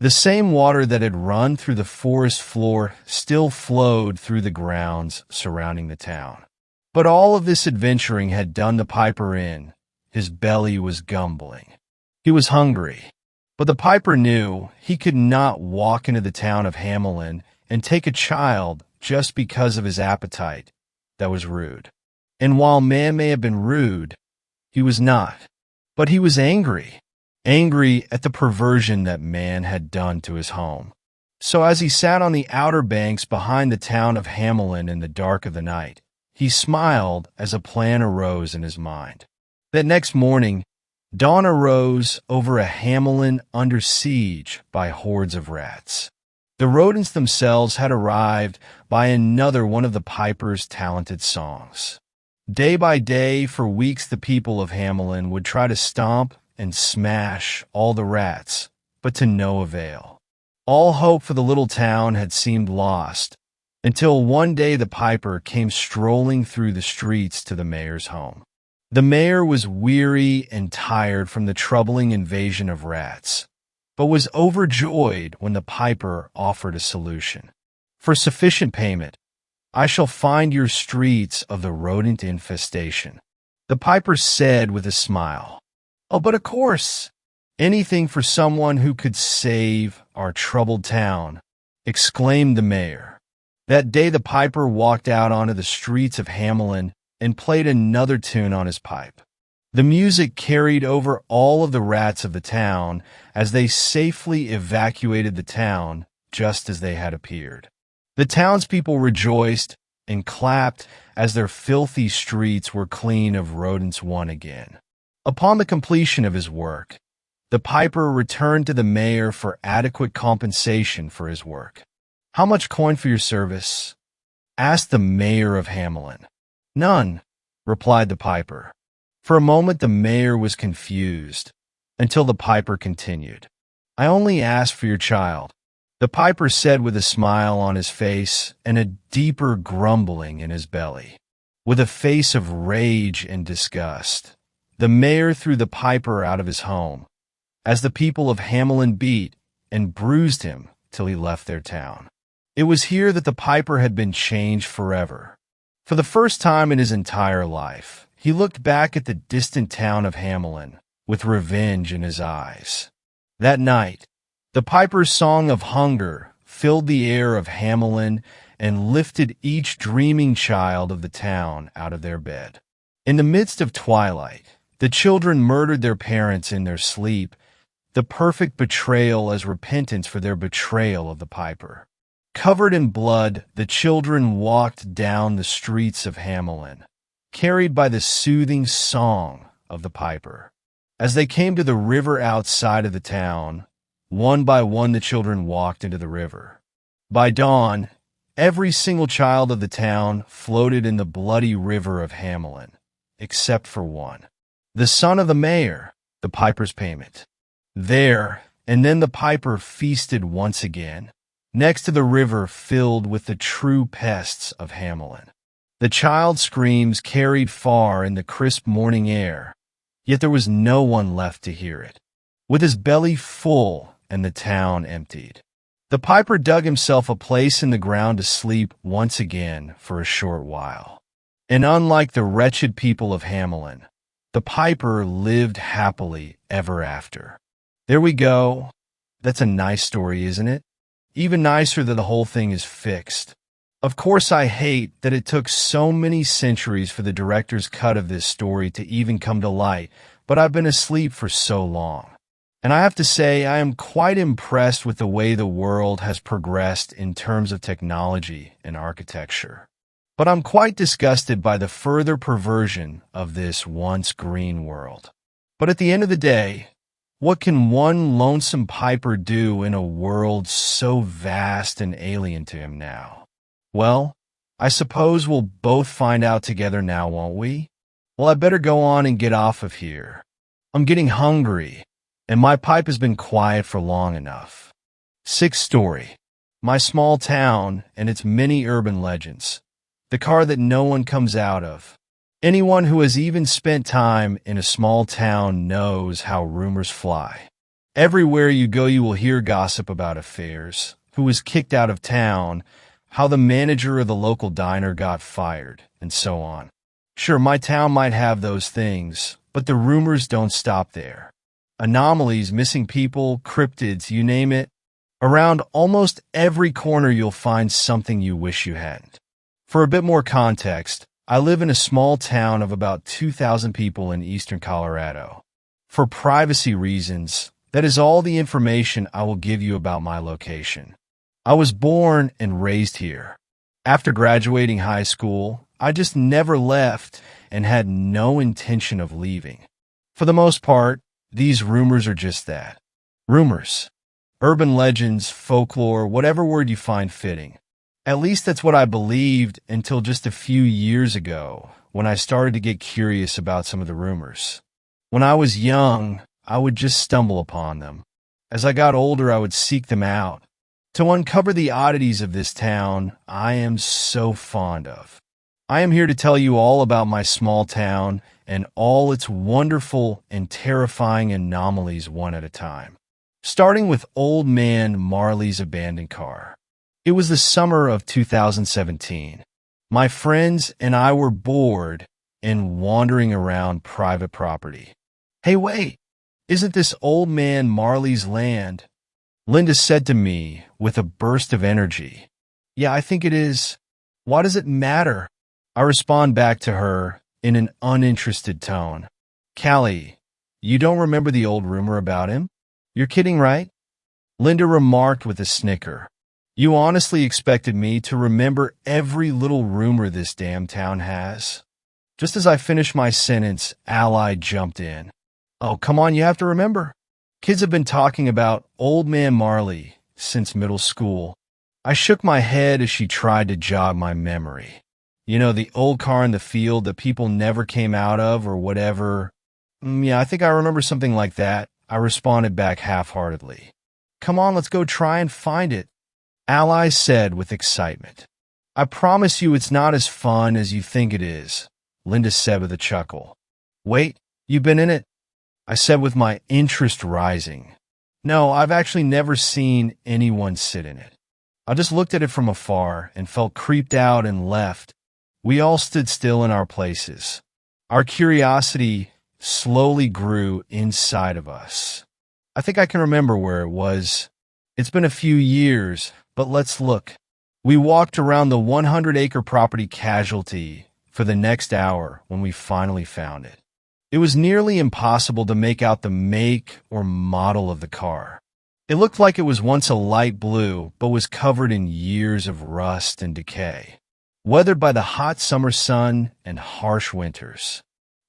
The same water that had run through the forest floor still flowed through the grounds surrounding the town. But all of this adventuring had done the piper in. His belly was gumbling. He was hungry. But the piper knew he could not walk into the town of Hamelin and take a child just because of his appetite. That was rude. And while man may have been rude, he was not. But he was angry. Angry at the perversion that man had done to his home. So as he sat on the outer banks behind the town of Hamelin in the dark of the night, he smiled as a plan arose in his mind. That next morning, dawn arose over a Hamelin under siege by hordes of rats. The rodents themselves had arrived by another one of the piper's talented songs. Day by day, for weeks, the people of Hamelin would try to stomp and smash all the rats, but to no avail. All hope for the little town had seemed lost, until one day the piper came strolling through the streets to the mayor's home. The mayor was weary and tired from the troubling invasion of rats, but was overjoyed when the piper offered a solution. For sufficient payment, I shall find your streets of the rodent infestation, the piper said with a smile. Oh, but of course, anything for someone who could save our troubled town, exclaimed the mayor. That day the piper walked out onto the streets of Hamelin and played another tune on his pipe. The music carried over all of the rats of the town as they safely evacuated the town just as they had appeared. The townspeople rejoiced and clapped as their filthy streets were clean of rodents once again. Upon the completion of his work, the piper returned to the mayor for adequate compensation for his work. How much coin for your service? Asked the mayor of Hamelin. None, replied the piper. For a moment the mayor was confused, until the piper continued. I only asked for your child, the piper said with a smile on his face and a deeper grumbling in his belly. With a face of rage and disgust, the mayor threw the piper out of his home, as the people of Hamelin beat and bruised him till he left their town. It was here that the piper had been changed forever. For the first time in his entire life, he looked back at the distant town of Hamelin with revenge in his eyes. That night, the piper's song of hunger filled the air of Hamelin and lifted each dreaming child of the town out of their bed. In the midst of twilight, the children murdered their parents in their sleep, the perfect betrayal as repentance for their betrayal of the piper. Covered in blood, the children walked down the streets of Hamelin, carried by the soothing song of the piper. As they came to the river outside of the town, one by one the children walked into the river. By dawn, every single child of the town floated in the bloody river of Hamelin, except for one. The son of the mayor, the piper's payment. There, and then the piper feasted once again, next to the river filled with the true pests of Hamelin. The child's screams carried far in the crisp morning air, yet there was no one left to hear it. With his belly full and the town emptied, the piper dug himself a place in the ground to sleep once again for a short while. And unlike the wretched people of Hamelin, the piper lived happily ever after. There we go. That's a nice story, isn't it? Even nicer that the whole thing is fixed. Of course, I hate that it took so many centuries for the director's cut of this story to even come to light, but I've been asleep for so long. And I have to say, I am quite impressed with the way the world has progressed in terms of technology and architecture. But I'm quite disgusted by the further perversion of this once green world. But at the end of the day, what can one lonesome piper do in a world so vast and alien to him now? Well, I suppose we'll both find out together now, won't we? Well, I better go on and get off of here. I'm getting hungry, and my pipe has been quiet for long enough. Sixth story. My small town and its many urban legends. The car that no one comes out of. Anyone who has even spent time in a small town knows how rumors fly. Everywhere you go, you will hear gossip about affairs, who was kicked out of town, how the manager of the local diner got fired, and so on. Sure, my town might have those things, but the rumors don't stop there. Anomalies, missing people, cryptids, you name it. Around almost every corner you'll find something you wish you hadn't. For a bit more context, I live in a small town of about 2,000 people in eastern Colorado. For privacy reasons, that is all the information I will give you about my location. I was born and raised here. After graduating high school, I just never left and had no intention of leaving. For the most part, these rumors are just that. Rumors. Urban legends, folklore, whatever word you find fitting. At least that's what I believed until just a few years ago, when I started to get curious about some of the rumors. When I was young, I would just stumble upon them. As I got older, I would seek them out. To uncover the oddities of this town I am so fond of. I am here to tell you all about my small town and all its wonderful and terrifying anomalies one at a time. Starting with Old Man Marley's abandoned car. It was the summer of 2017. My friends and I were bored and wandering around private property. Hey, wait! Isn't this Old Man Marley's land? Linda said to me with a burst of energy. Yeah, I think it is. Why does it matter? I respond back to her in an uninterested tone. Callie, you don't remember the old rumor about him? You're kidding, right? Linda remarked with a snicker. You honestly expected me to remember every little rumor this damn town has? Just as I finished my sentence, Ally jumped in. Oh, come on, you have to remember. Kids have been talking about Old Man Marley since middle school. I shook my head as she tried to jog my memory. You know, the old car in the field that people never came out of or whatever. Yeah, I think I remember something like that. I responded back half-heartedly. Come on, let's go try and find it, Ally said with excitement. I promise you it's not as fun as you think it is, Linda said with a chuckle. Wait, you've been in it? I said with my interest rising. No, I've actually never seen anyone sit in it. I just looked at it from afar and felt creeped out and left. We all stood still in our places. Our curiosity slowly grew inside of us. I think I can remember where it was. It's been a few years, but let's look. We walked around the 100-acre property casualty for the next hour when we finally found it. It was nearly impossible to make out the make or model of the car. It looked like it was once a light blue, but was covered in years of rust and decay, weathered by the hot summer sun and harsh winters.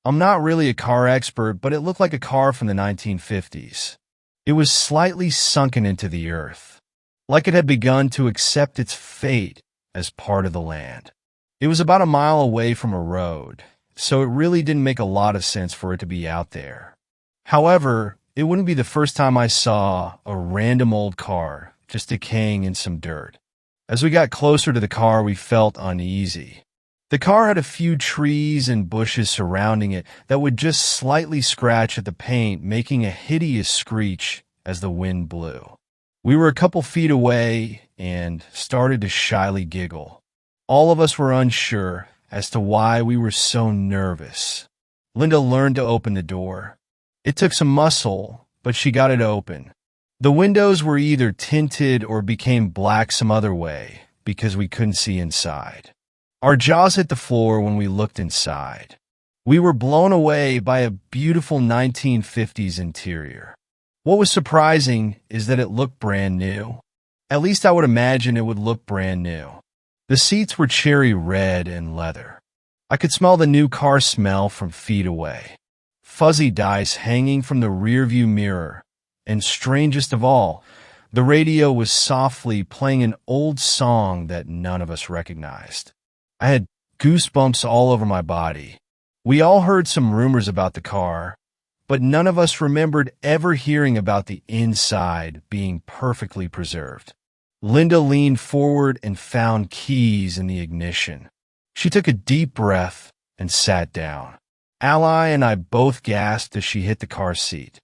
I'm not really a car expert, but it looked like a car from the 1950s. It was slightly sunken into the earth, like it had begun to accept its fate as part of the land. It was about a mile away from a road, so it really didn't make a lot of sense for it to be out there. However, it wouldn't be the first time I saw a random old car just decaying in some dirt. As we got closer to the car, we felt uneasy. The car had a few trees and bushes surrounding it that would just slightly scratch at the paint, making a hideous screech as the wind blew. We were a couple feet away and started to shyly giggle. All of us were unsure as to why we were so nervous. Linda learned to open the door. It took some muscle, but she got it open. The windows were either tinted or became black some other way, because we couldn't see inside. Our jaws hit the floor when we looked inside. We were blown away by a beautiful 1950s interior. What was surprising is that it looked brand new. At least I would imagine it would look brand new. The seats were cherry red and leather. I could smell the new car smell from feet away. Fuzzy dice hanging from the rearview mirror. And strangest of all, the radio was softly playing an old song that none of us recognized. I had goosebumps all over my body. We all heard some rumors about the car, but none of us remembered ever hearing about the inside being perfectly preserved. Linda leaned forward and found keys in the ignition. She took a deep breath and sat down. Ally and I both gasped as she hit the car seat.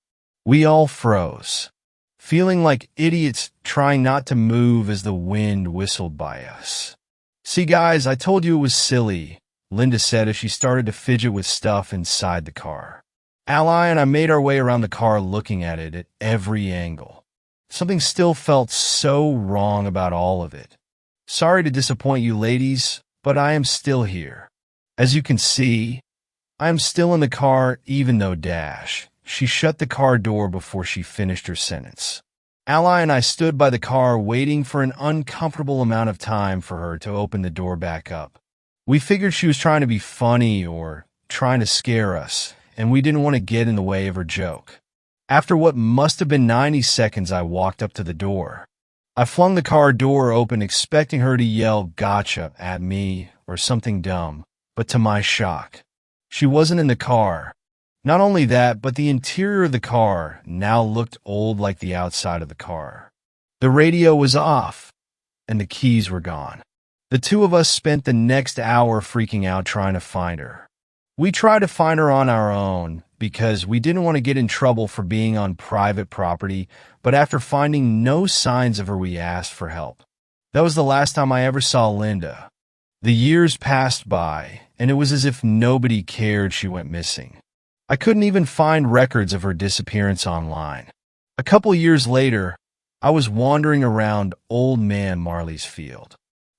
We all froze, feeling like idiots trying not to move as the wind whistled by us. "See, guys, I told you it was silly," Linda said as she started to fidget with stuff inside the car. Ally and I made our way around the car looking at it at every angle. Something still felt so wrong about all of it. "Sorry to disappoint you ladies, but I am still here. As you can see, I am still in the car even though Dash." She shut the car door before she finished her sentence. Ally and I stood by the car waiting for an uncomfortable amount of time for her to open the door back up. We figured she was trying to be funny or trying to scare us, and we didn't want to get in the way of her joke. After what must have been 90 seconds, I walked up to the door. I flung the car door open, expecting her to yell "gotcha" at me or something dumb, but to my shock, she wasn't in the car. Not only that, but the interior of the car now looked old like the outside of the car. The radio was off, and the keys were gone. The two of us spent the next hour freaking out trying to find her. We tried to find her on our own because we didn't want to get in trouble for being on private property, but after finding no signs of her, we asked for help. That was the last time I ever saw Linda. The years passed by, and it was as if nobody cared she went missing. I couldn't even find records of her disappearance online. A couple years later, I was wandering around Old Man Marley's field.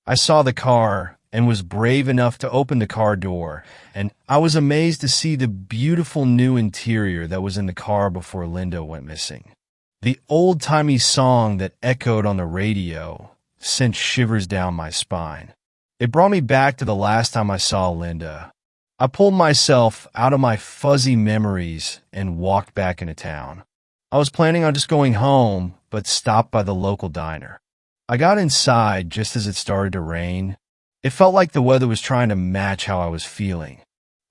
I saw the car and was brave enough to open the car door, and I was amazed to see the beautiful new interior that was in the car before Linda went missing. The old-timey song that echoed on the radio sent shivers down my spine. It brought me back to the last time I saw Linda. I pulled myself out of my fuzzy memories and walked back into town. I was planning on just going home, but stopped by the local diner. I got inside just as it started to rain. It felt like the weather was trying to match how I was feeling.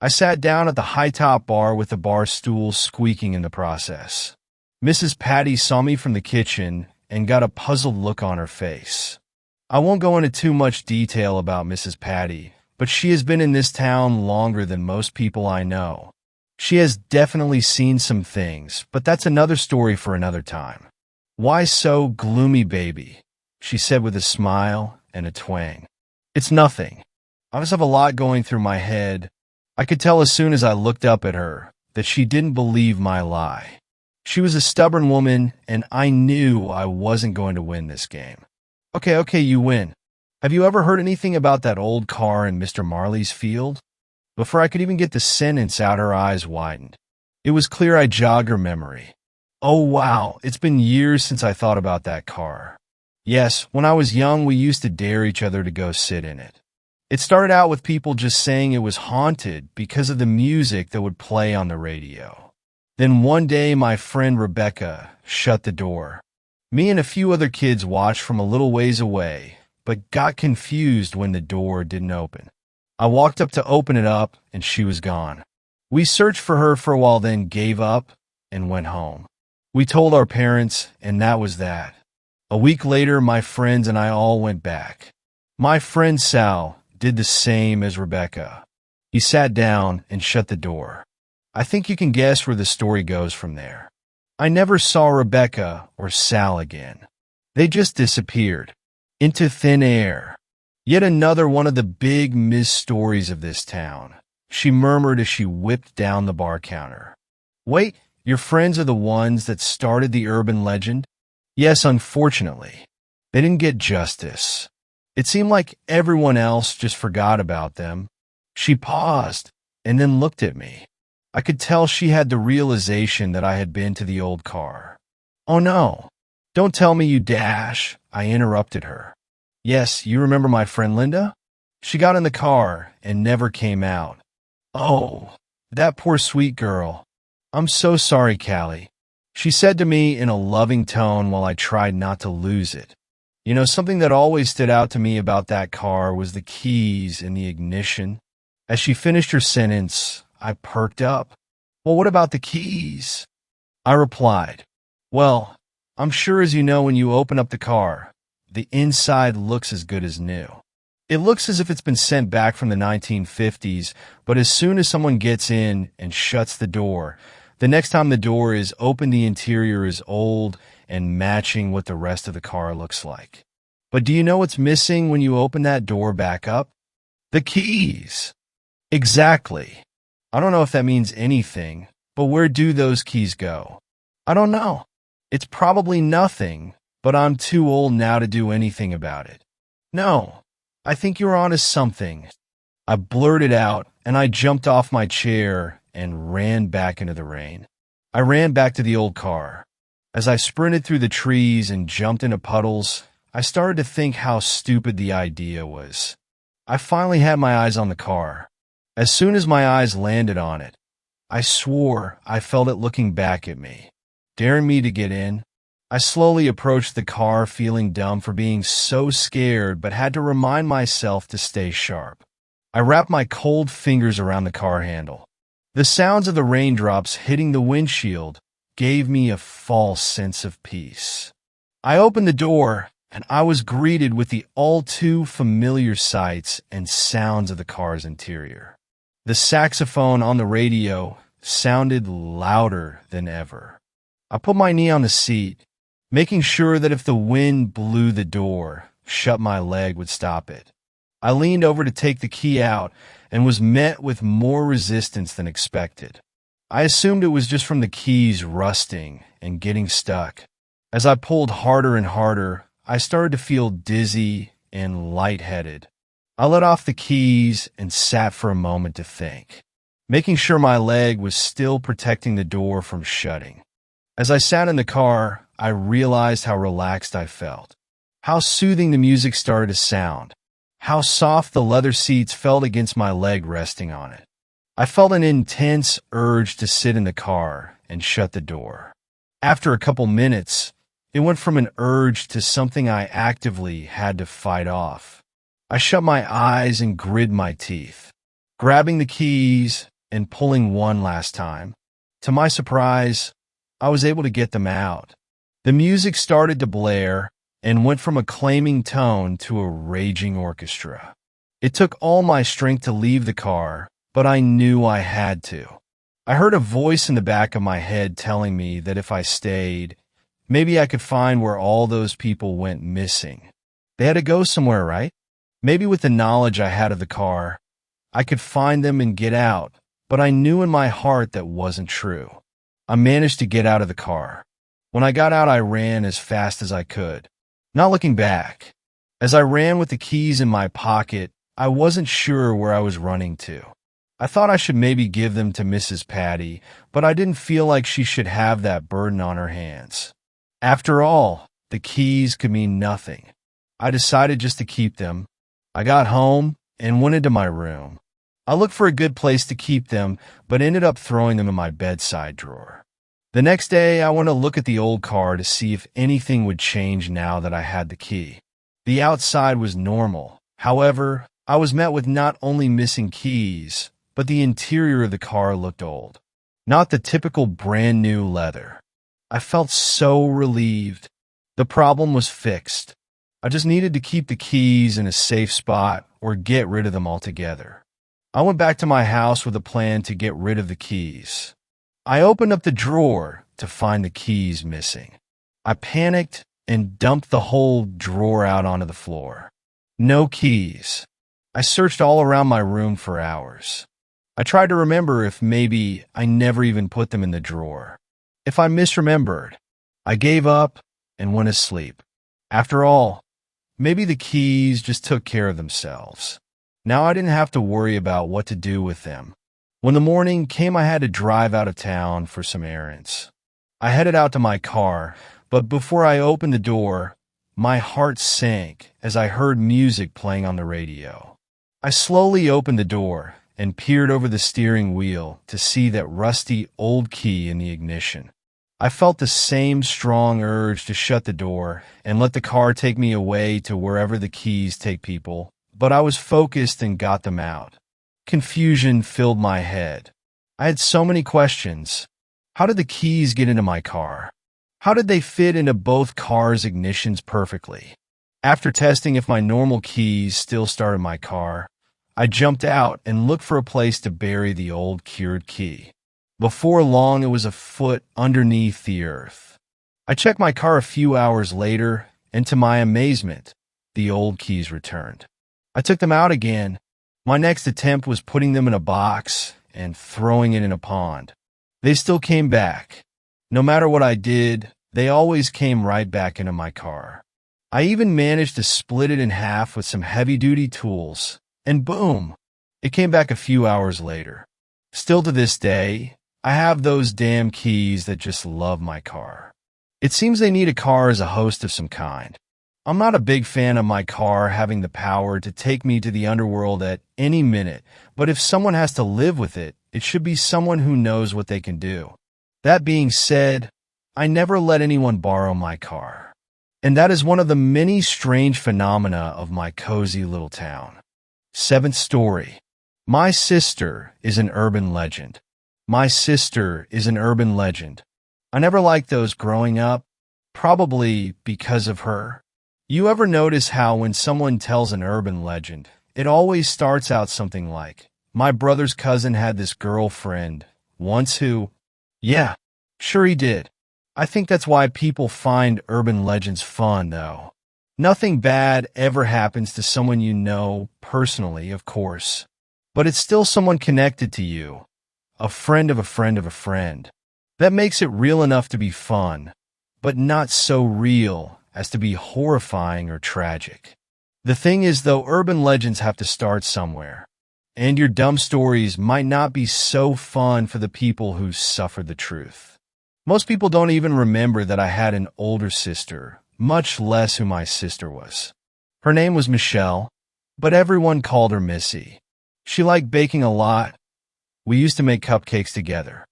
I sat down at the high-top bar with the bar stool squeaking in the process. Mrs. Patty saw me from the kitchen and got a puzzled look on her face. I won't go into too much detail about Mrs. Patty, but she has been in this town longer than most people I know. She has definitely seen some things, but that's another story for another time. "Why so gloomy, baby?" she said with a smile and a twang. "It's nothing. I just have a lot going through my head." I could tell as soon as I looked up at her that she didn't believe my lie. She was a stubborn woman, and I knew I wasn't going to win this game. Okay, you win. Have you ever heard anything about that old car in Mr. Marley's field?" Before I could even get the sentence out, her eyes widened. It was clear I jogged her memory. "Oh, wow, it's been years since I thought about that car. Yes, when I was young, we used to dare each other to go sit in it. It started out with people just saying it was haunted because of the music that would play on the radio. Then one day, my friend Rebecca shut the door. Me and a few other kids watched from a little ways away, but got confused when the door didn't open. I walked up to open it up, and she was gone. We searched for her for a while, then gave up and went home. We told our parents, and that was that. A week later, my friends and I all went back. My friend Sal did the same as Rebecca. He sat down and shut the door. I think you can guess where the story goes from there. I never saw Rebecca or Sal again. They just disappeared into thin air. Yet another one of the big missed stories of this town, she murmured as she whipped down the bar counter. "Wait, your friends are the ones that started the urban legend?" "Yes, unfortunately. They didn't get justice. It seemed like everyone else just forgot about them. She paused and then looked at me. I could tell she had the realization that I had been to the old car. "Oh no, don't tell me you dash," I interrupted her. "Yes, you remember my friend Linda? She got in the car and never came out." "Oh, that poor sweet girl. I'm so sorry, Callie," she said to me in a loving tone while I tried not to lose it. You know, something that always stood out to me about that car was the keys in the ignition. As she finished her sentence, I perked up. "Well, what about the keys?" I replied, "Well, I'm sure as you know when you open up the car, the inside looks as good as new. It looks as if it's been sent back from the 1950s, but as soon as someone gets in and shuts the door, the next time the door is open, the interior is old and matching what the rest of the car looks like. But do you know what's missing when you open that door back up? The keys." "Exactly. I don't know if that means anything, but where do those keys go?" "I don't know. It's probably nothing, but I'm too old now to do anything about it." "No, I think you're onto something," I blurted out, and I jumped off my chair and ran back into the rain. I ran back to the old car. As I sprinted through the trees and jumped into puddles, I started to think how stupid the idea was. I finally had my eyes on the car. As soon as my eyes landed on it, I swore I felt it looking back at me, daring me to get in. I slowly approached the car, feeling dumb for being so scared, but had to remind myself to stay sharp. I wrapped my cold fingers around the car handle. The sounds of the raindrops hitting the windshield gave me a false sense of peace. I opened the door, and I was greeted with the all too familiar sights and sounds of the car's interior. The saxophone on the radio sounded louder than ever. I put my knee on the seat, making sure that if the wind blew the door shut, my leg would stop it. I leaned over to take the key out and was met with more resistance than expected. I assumed it was just from the keys rusting and getting stuck. As I pulled harder and harder, I started to feel dizzy and lightheaded. I let off the keys and sat for a moment to think, making sure my leg was still protecting the door from shutting. As I sat in the car, I realized how relaxed I felt, how soothing the music started to sound, how soft the leather seats felt against my leg resting on it. I felt an intense urge to sit in the car and shut the door. After a couple minutes, it went from an urge to something I actively had to fight off. I shut my eyes and gritted my teeth, grabbing the keys and pulling one last time. To my surprise, I was able to get them out. The music started to blare and went from a claiming tone to a raging orchestra. It took all my strength to leave the car, but I knew I had to. I heard a voice in the back of my head telling me that if I stayed, maybe I could find where all those people went missing. They had to go somewhere, right? Maybe with the knowledge I had of the car, I could find them and get out, but I knew in my heart that wasn't true. I managed to get out of the car. When I got out, I ran as fast as I could, not looking back. As I ran with the keys in my pocket, I wasn't sure where I was running to. I thought I should maybe give them to Mrs. Patty, but I didn't feel like she should have that burden on her hands. After all, the keys could mean nothing. I decided just to keep them. I got home and went into my room. I looked for a good place to keep them, but ended up throwing them in my bedside drawer. The next day, I went to look at the old car to see if anything would change now that I had the key. The outside was normal. However, I was met with not only missing keys, but the interior of the car looked old. Not the typical brand new leather. I felt so relieved. The problem was fixed. I just needed to keep the keys in a safe spot or get rid of them altogether. I went back to my house with a plan to get rid of the keys. I opened up the drawer to find the keys missing. I panicked and dumped the whole drawer out onto the floor. No keys. I searched all around my room for hours. I tried to remember if maybe I never even put them in the drawer. If I misremembered, I gave up and went to sleep. After all, Maybe the keys just took care of themselves. Now I didn't have to worry about what to do with them. When the morning came, I had to drive out of town for some errands. I headed out to my car, but before I opened the door, my heart sank as I heard music playing on the radio. I slowly opened the door and peered over the steering wheel to see that rusty old key in the ignition. I felt the same strong urge to shut the door and let the car take me away to wherever the keys take people, but I was focused and got them out. Confusion filled my head. I had so many questions. How did the keys get into my car? How did they fit into both cars' ignitions perfectly? After testing if my normal keys still started my car, I jumped out and looked for a place to bury the old cured key. Before long, it was a foot underneath the earth. I checked my car a few hours later, and to my amazement, the old keys returned. I took them out again. My next attempt was putting them in a box and throwing it in a pond. They still came back. No matter what I did, they always came right back into my car. I even managed to split it in half with some heavy-duty tools, and boom, it came back a few hours later. Still to this day, I have those damn keys that just love my car. It seems they need a car as a host of some kind. I'm not a big fan of my car having the power to take me to the underworld at any minute, but if someone has to live with it, it should be someone who knows what they can do. That being said, I never let anyone borrow my car. And that is one of the many strange phenomena of my cozy little town. Seventh story. My sister is an urban legend. My sister is an urban legend. I never liked those growing up, probably because of her. You ever notice how when someone tells an urban legend, it always starts out something like, my brother's cousin had this girlfriend once who, yeah, sure he did. I think that's why people find urban legends fun, though. Nothing bad ever happens to someone you know personally, of course, but it's still someone connected to you, a friend of a friend of a friend. That makes it real enough to be fun, but not so real as to be horrifying or tragic. The thing is, though, urban legends have to start somewhere, and your dumb stories might not be so fun for the people who suffered the truth. Most people don't even remember that I had an older sister, much less who my sister was. Her name was Michelle, but everyone called her Missy. She liked baking a lot. We used to make cupcakes together.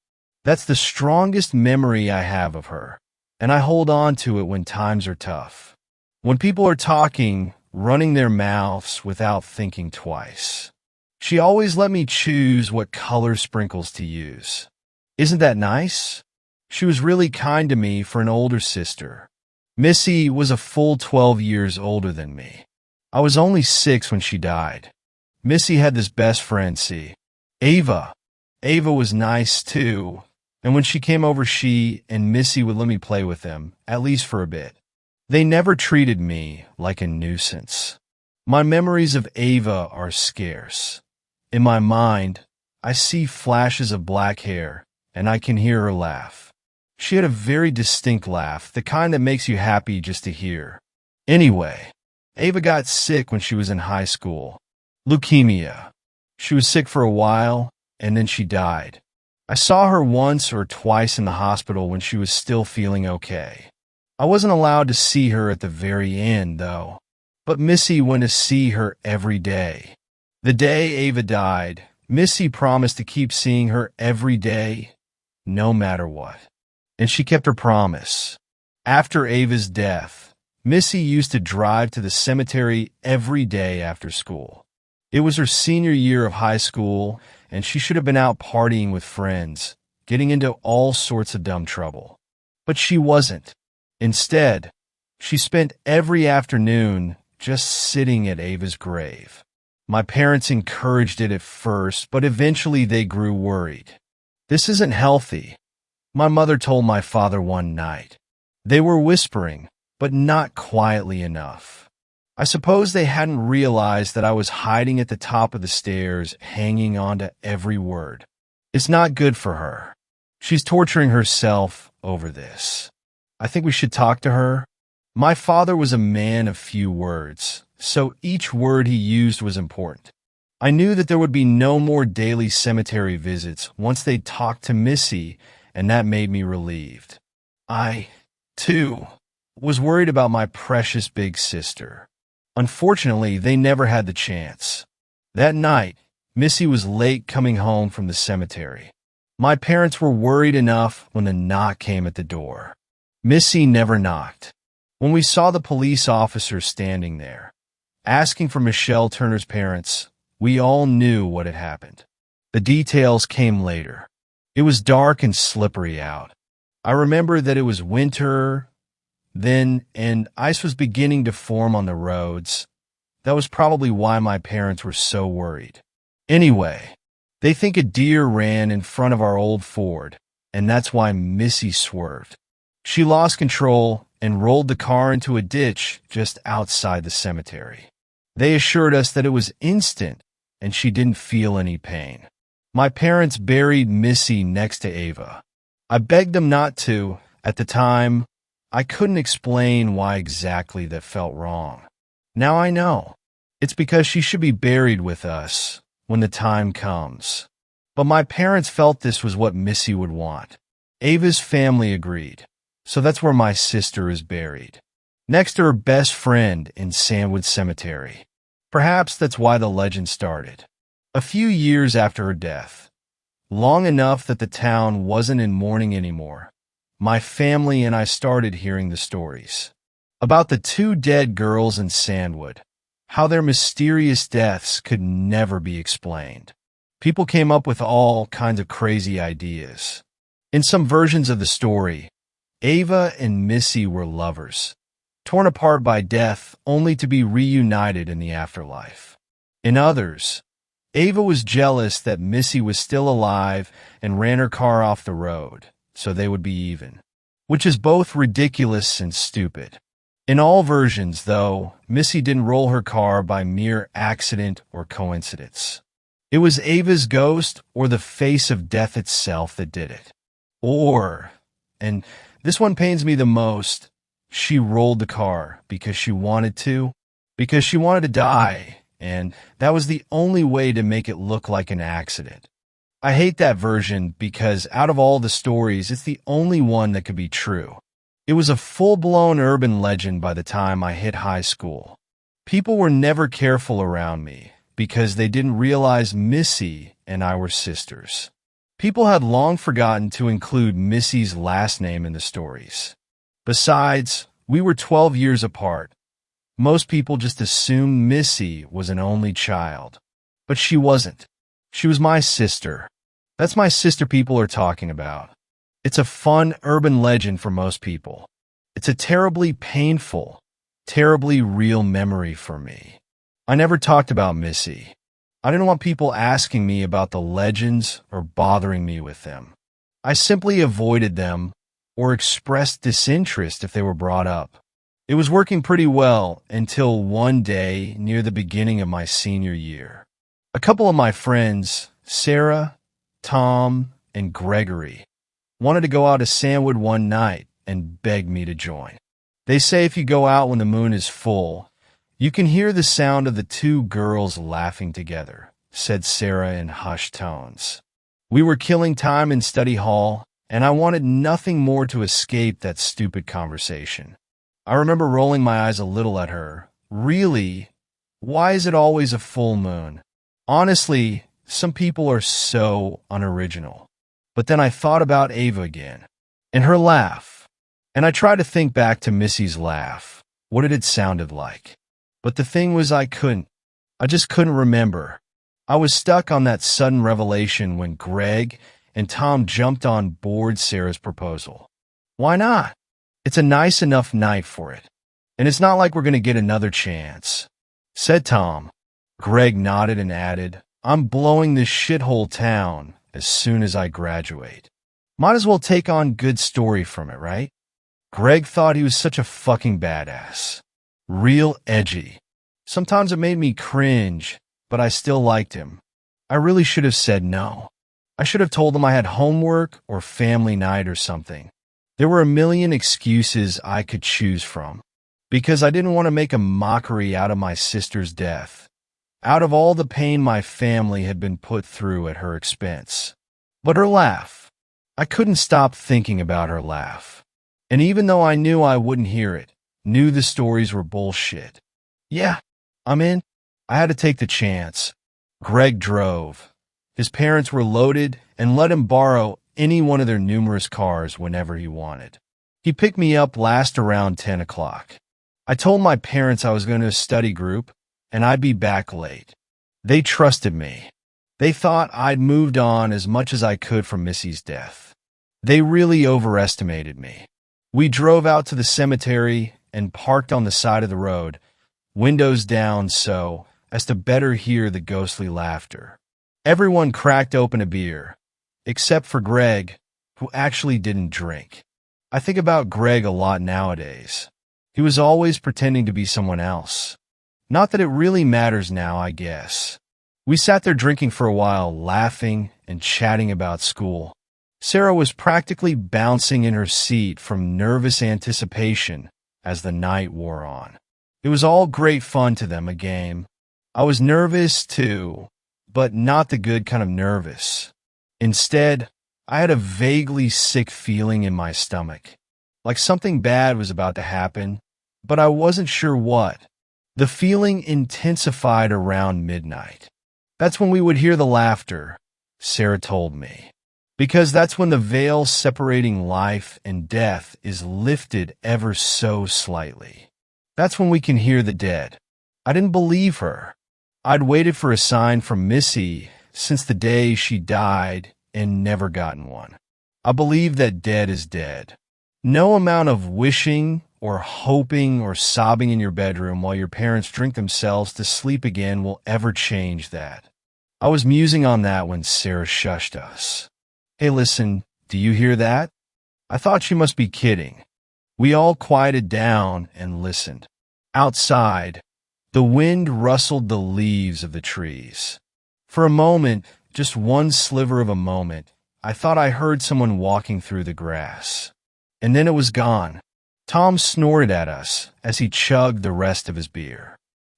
That's the strongest memory I have of her, and I hold on to it when times are tough. When people are talking, running their mouths without thinking twice. She always let me choose what color sprinkles to use. Isn't that nice? She was really kind to me for an older sister. Missy was a full 12 years older than me. I was only 6 when she died. Missy had this best friend, Ava. Ava was nice too, and when she came over, she and Missy would let me play with them, at least for a bit. They never treated me like a nuisance. My memories of Ava are scarce. In my mind, I see flashes of black hair, and I can hear her laugh. She had a very distinct laugh, the kind that makes you happy just to hear. Anyway, Ava got sick when she was in high school. Leukemia. She was sick for a while, and then she died. I saw her once or twice in the hospital when she was still feeling okay. I wasn't allowed to see her at the very end, though, but Missy went to see her every day. The day Ava died, Missy promised to keep seeing her every day, no matter what. And she kept her promise. After Ava's death, Missy used to drive to the cemetery every day after school. It was her senior year of high school, and she should have been out partying with friends, getting into all sorts of dumb trouble. But she wasn't. Instead, she spent every afternoon just sitting at Ava's grave. My parents encouraged it at first, but eventually they grew worried. This isn't healthy, my mother told my father one night. They were whispering, but not quietly enough. I suppose they hadn't realized that I was hiding at the top of the stairs, hanging on to every word. It's not good for her. She's torturing herself over this. I think we should talk to her. My father was a man of few words, so each word he used was important. I knew that there would be no more daily cemetery visits once they talked to Missy, and that made me relieved. I, too, was worried about my precious big sister. Unfortunately, they never had the chance. That night, Missy was late coming home from the cemetery. My parents were worried enough when the knock came at the door. Missy never knocked. When we saw the police officer standing there, asking for Michelle Turner's parents, we all knew what had happened. The details came later. It was dark and slippery out. I remember that it was winter then, and ice was beginning to form on the roads. That was probably why my parents were so worried. Anyway, they think a deer ran in front of our old Ford, and that's why Missy swerved. She lost control and rolled the car into a ditch just outside the cemetery. They assured us that it was instant and she didn't feel any pain. My parents buried Missy next to Ava. I begged them not to. At the time, I couldn't explain why exactly that felt wrong. Now I know. It's because she should be buried with us when the time comes. But my parents felt this was what Missy would want. Ava's family agreed, so that's where my sister is buried, next to her best friend in Sandwood Cemetery. Perhaps that's why the legend started. A few years after her death, long enough that the town wasn't in mourning anymore, my family and I started hearing the stories about the two dead girls in Sandwood, how their mysterious deaths could never be explained. People came up with all kinds of crazy ideas. In some versions of the story, Ava and Missy were lovers, torn apart by death only to be reunited in the afterlife. In others, Ava was jealous that Missy was still alive and ran her car off the road, so they would be even, which is both ridiculous and stupid. In all versions, though, Missy didn't roll her car by mere accident or coincidence. It was Ava's ghost or the face of death itself that did it. Or, and this one pains me the most, she rolled the car because she wanted to die, and that was the only way to make it look like an accident. I hate that version because out of all the stories, it's the only one that could be true. It was a full-blown urban legend by the time I hit high school. People were never careful around me because they didn't realize Missy and I were sisters. People had long forgotten to include Missy's last name in the stories. Besides, we were 12 years apart. Most people just assumed Missy was an only child. But she wasn't. She was my sister. That's my sister people are talking about. It's a fun urban legend for most people. It's a terribly painful, terribly real memory for me. I never talked about Missy. I didn't want people asking me about the legends or bothering me with them. I simply avoided them or expressed disinterest if they were brought up. It was working pretty well until one day near the beginning of my senior year. A couple of my friends, Sarah, Tom, and Gregory, wanted to go out to Sandwood one night and begged me to join. They say if you go out when the moon is full, you can hear the sound of the two girls laughing together, said Sarah in hushed tones. We were killing time in study hall, and I wanted nothing more to escape that stupid conversation. I remember rolling my eyes a little at her. Really? Why is it always a full moon? Honestly, some people are so unoriginal. But then I thought about Ava again, and her laugh. And I tried to think back to Missy's laugh. What it had sounded like. But the thing was I just couldn't remember. I was stuck on that sudden revelation when Greg and Tom jumped on board Sarah's proposal. Why not? It's a nice enough night for it. And it's not like we're going to get another chance, said Tom. Greg nodded and added, I'm blowing this shithole town as soon as I graduate. Might as well take on good story from it, right? Greg thought he was such a fucking badass. Real edgy. Sometimes it made me cringe, but I still liked him. I really should have said no. I should have told him I had homework or family night or something. There were a million excuses I could choose from. because I didn't want to make a mockery out of my sister's death, out of all the pain my family had been put through at her expense. But her laugh, I couldn't stop thinking about her laugh. And even though I knew I wouldn't hear it, knew the stories were bullshit. Yeah, I'm in. I had to take the chance. Greg drove. His parents were loaded and let him borrow any one of their numerous cars whenever he wanted. He picked me up last around 10 o'clock. I told my parents I was going to a study group and I'd be back late. They trusted me. They thought I'd moved on as much as I could from Missy's death. They really overestimated me. We drove out to the cemetery and parked on the side of the road, windows down so as to better hear the ghostly laughter. Everyone cracked open a beer, except for Greg, who actually didn't drink. I think about Greg a lot nowadays. He was always pretending to be someone else. Not that it really matters now, I guess. We sat there drinking for a while, laughing and chatting about school. Sarah was practically bouncing in her seat from nervous anticipation as the night wore on. It was all great fun to them, a game. I was nervous too, but not the good kind of nervous. Instead, I had a vaguely sick feeling in my stomach, like something bad was about to happen, but I wasn't sure what. The feeling intensified around midnight. That's when we would hear the laughter, Sarah told me, because that's when the veil separating life and death is lifted ever so slightly. That's when we can hear the dead. I didn't believe her. I'd waited for a sign from Missy since the day she died and never gotten one. I believe that dead is dead. No amount of wishing or hoping or sobbing in your bedroom while your parents drink themselves to sleep again will ever change that. I was musing on that when Sarah shushed us. Hey, listen, do you hear that? I thought she must be kidding. We all quieted down and listened. Outside, the wind rustled the leaves of the trees. For a moment, just one sliver of a moment, I thought I heard someone walking through the grass. And then it was gone. Tom snorted at us as he chugged the rest of his beer.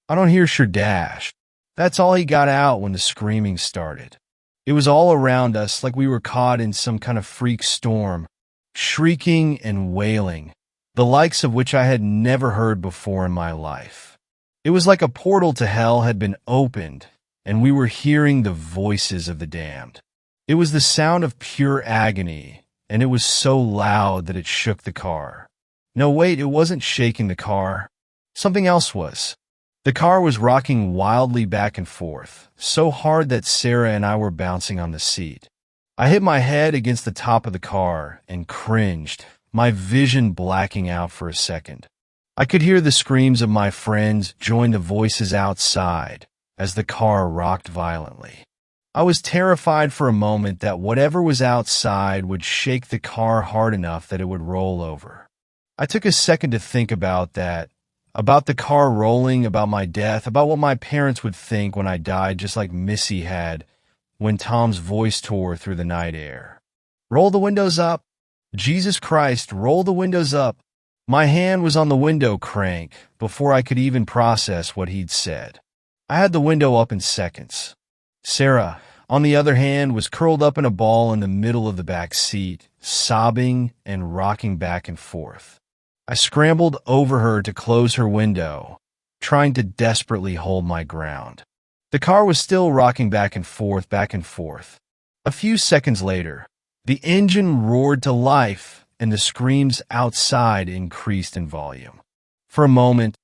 I don't hear Sherdash. That's all he got out when the screaming started. It was all around us like we were caught in some kind of freak storm, shrieking and wailing, the likes of which I had never heard before in my life. It was like a portal to hell had been opened, and we were hearing the voices of the damned. It was the sound of pure agony, and it was so loud that it shook the car. No, wait, it wasn't shaking the car. Something else was. The car was rocking wildly back and forth, so hard that Sarah and I were bouncing on the seat. I hit my head against the top of the car and cringed, my vision blacking out for a second. I could hear the screams of my friends join the voices outside as the car rocked violently. I was terrified for a moment that whatever was outside would shake the car hard enough that it would roll over. I took a second to think about that, about the car rolling, about my death, about what my parents would think when I died, just like Missy had when Tom's voice tore through the night air. Roll the windows up. Jesus Christ, roll the windows up. My hand was on the window crank before I could even process what he'd said. I had the window up in seconds. Sarah, on the other hand, was curled up in a ball in the middle of the back seat, sobbing and rocking back and forth. I scrambled over her to close her window, trying to desperately hold my ground. The car was still rocking back and forth, back and forth. A few seconds later, the engine roared to life and the screams outside increased in volume. For a moment,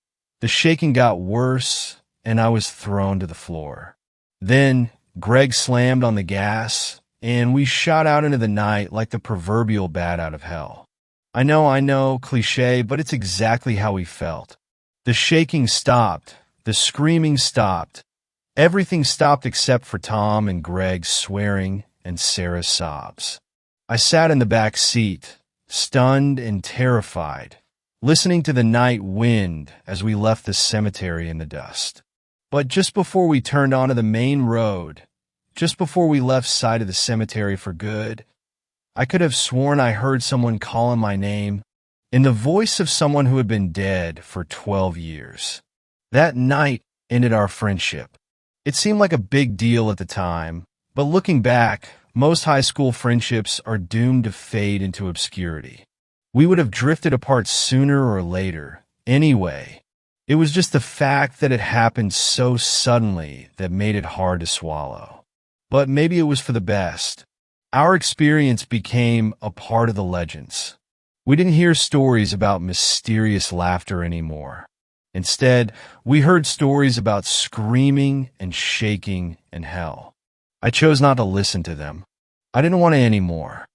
the shaking got worse and I was thrown to the floor. Then Greg slammed on the gas and we shot out into the night like the proverbial bat out of hell. I know, cliché, but it's exactly how we felt. The shaking stopped. The screaming stopped. Everything stopped except for Tom and Greg's swearing and Sarah's sobs. I sat in the back seat, stunned and terrified, listening to the night wind as we left the cemetery in the dust. But just before we turned onto the main road, just before we left sight of the cemetery for good, I could have sworn I heard someone calling my name, in the voice of someone who had been dead for 12 years. That night ended our friendship. It seemed like a big deal at the time, but looking back, most high school friendships are doomed to fade into obscurity. We would have drifted apart sooner or later. Anyway, it was just the fact that it happened so suddenly that made it hard to swallow. But maybe it was for the best. Our experience became a part of the legends. We didn't hear stories about mysterious laughter anymore. Instead, we heard stories about screaming and shaking and hell. I chose not to listen to them. I didn't want it anymore.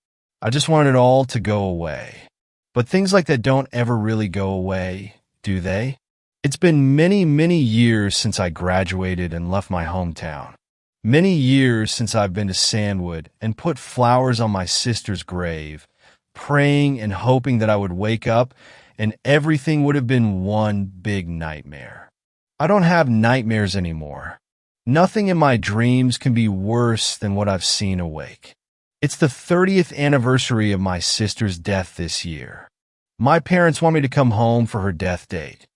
I just wanted it all to go away. But things like that don't ever really go away, do they? It's been many, many years since I graduated and left my hometown. Many years since I've been to Sandwood and put flowers on my sister's grave, praying and hoping that I would wake up and everything would have been one big nightmare. I don't have nightmares anymore. Nothing in my dreams can be worse than what I've seen awake. It's the 30th anniversary of my sister's death this year. My parents want me to come home for her death date.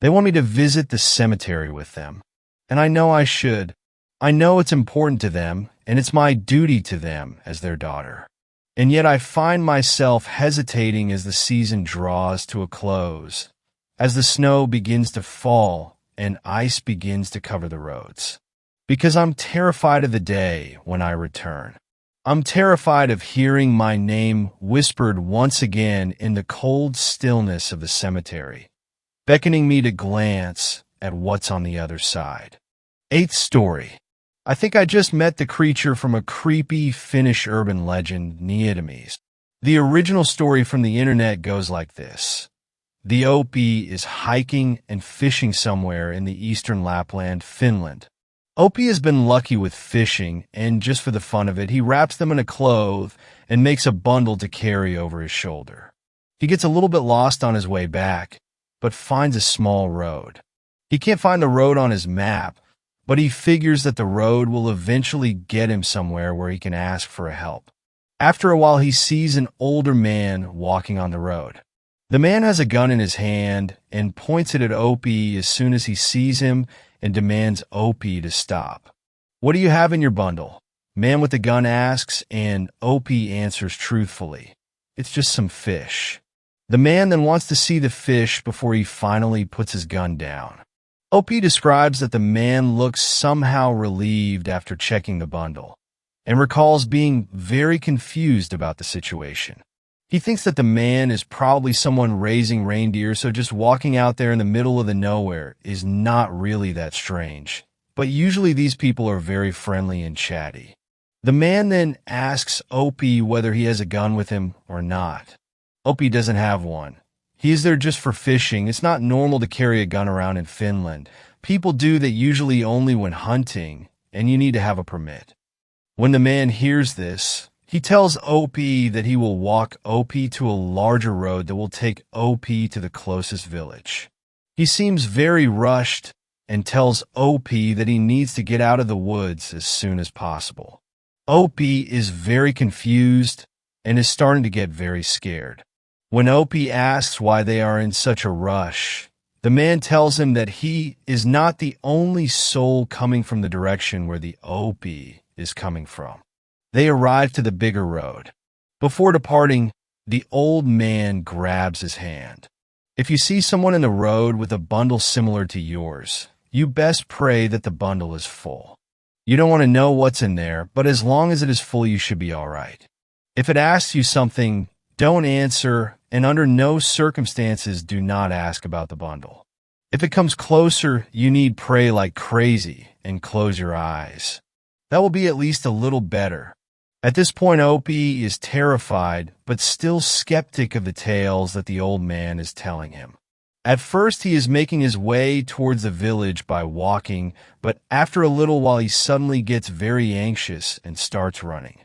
They want me to visit the cemetery with them. And I know I should. I know it's important to them, and it's my duty to them as their daughter. And yet I find myself hesitating as the season draws to a close, as the snow begins to fall and ice begins to cover the roads. Because I'm terrified of the day when I return. I'm terrified of hearing my name whispered once again in the cold stillness of the cemetery, beckoning me to glance at what's on the other side. 8th story. I think I just met the creature from a creepy Finnish urban legend, Niitymies. The original story from the internet goes like this. The Opie is hiking and fishing somewhere in the eastern Lapland, Finland. Opie has been lucky with fishing, and just for the fun of it, he wraps them in a cloth and makes a bundle to carry over his shoulder. He gets a little bit lost on his way back, but finds a small road. He can't find the road on his map, but he figures that the road will eventually get him somewhere where he can ask for help. After a while, he sees an older man walking on the road. The man has a gun in his hand and points it at Opie as soon as he sees him and demands Opie to stop. What do you have in your bundle? Man with the gun asks, and Opie answers truthfully. It's just some fish. The man then wants to see the fish before he finally puts his gun down. Opie describes that the man looks somehow relieved after checking the bundle, and recalls being very confused about the situation. He thinks that the man is probably someone raising reindeer, so just walking out there in the middle of the nowhere is not really that strange. But usually these people are very friendly and chatty. The man then asks Opie whether he has a gun with him or not. Opie doesn't have one. He is there just for fishing. It's not normal to carry a gun around in Finland. People do that usually only when hunting, and you need to have a permit. When the man hears this, he tells Opie that he will walk Opie to a larger road that will take Opie to the closest village. He seems very rushed and tells Opie that he needs to get out of the woods as soon as possible. Opie is very confused and is starting to get very scared. When Opie asks why they are in such a rush, the man tells him that he is not the only soul coming from the direction where the Opie is coming from. They arrive to the bigger road. Before departing, the old man grabs his hand. If you see someone in the road with a bundle similar to yours, you best pray that the bundle is full. You don't want to know what's in there, but as long as it is full, you should be all right. If it asks you something, don't answer, and under no circumstances do not ask about the bundle. If it comes closer, you need pray like crazy and close your eyes. That will be at least a little better. At this point, Opie is terrified, but still skeptic of the tales that the old man is telling him. At first, he is making his way towards the village by walking, but after a little while, he suddenly gets very anxious and starts running.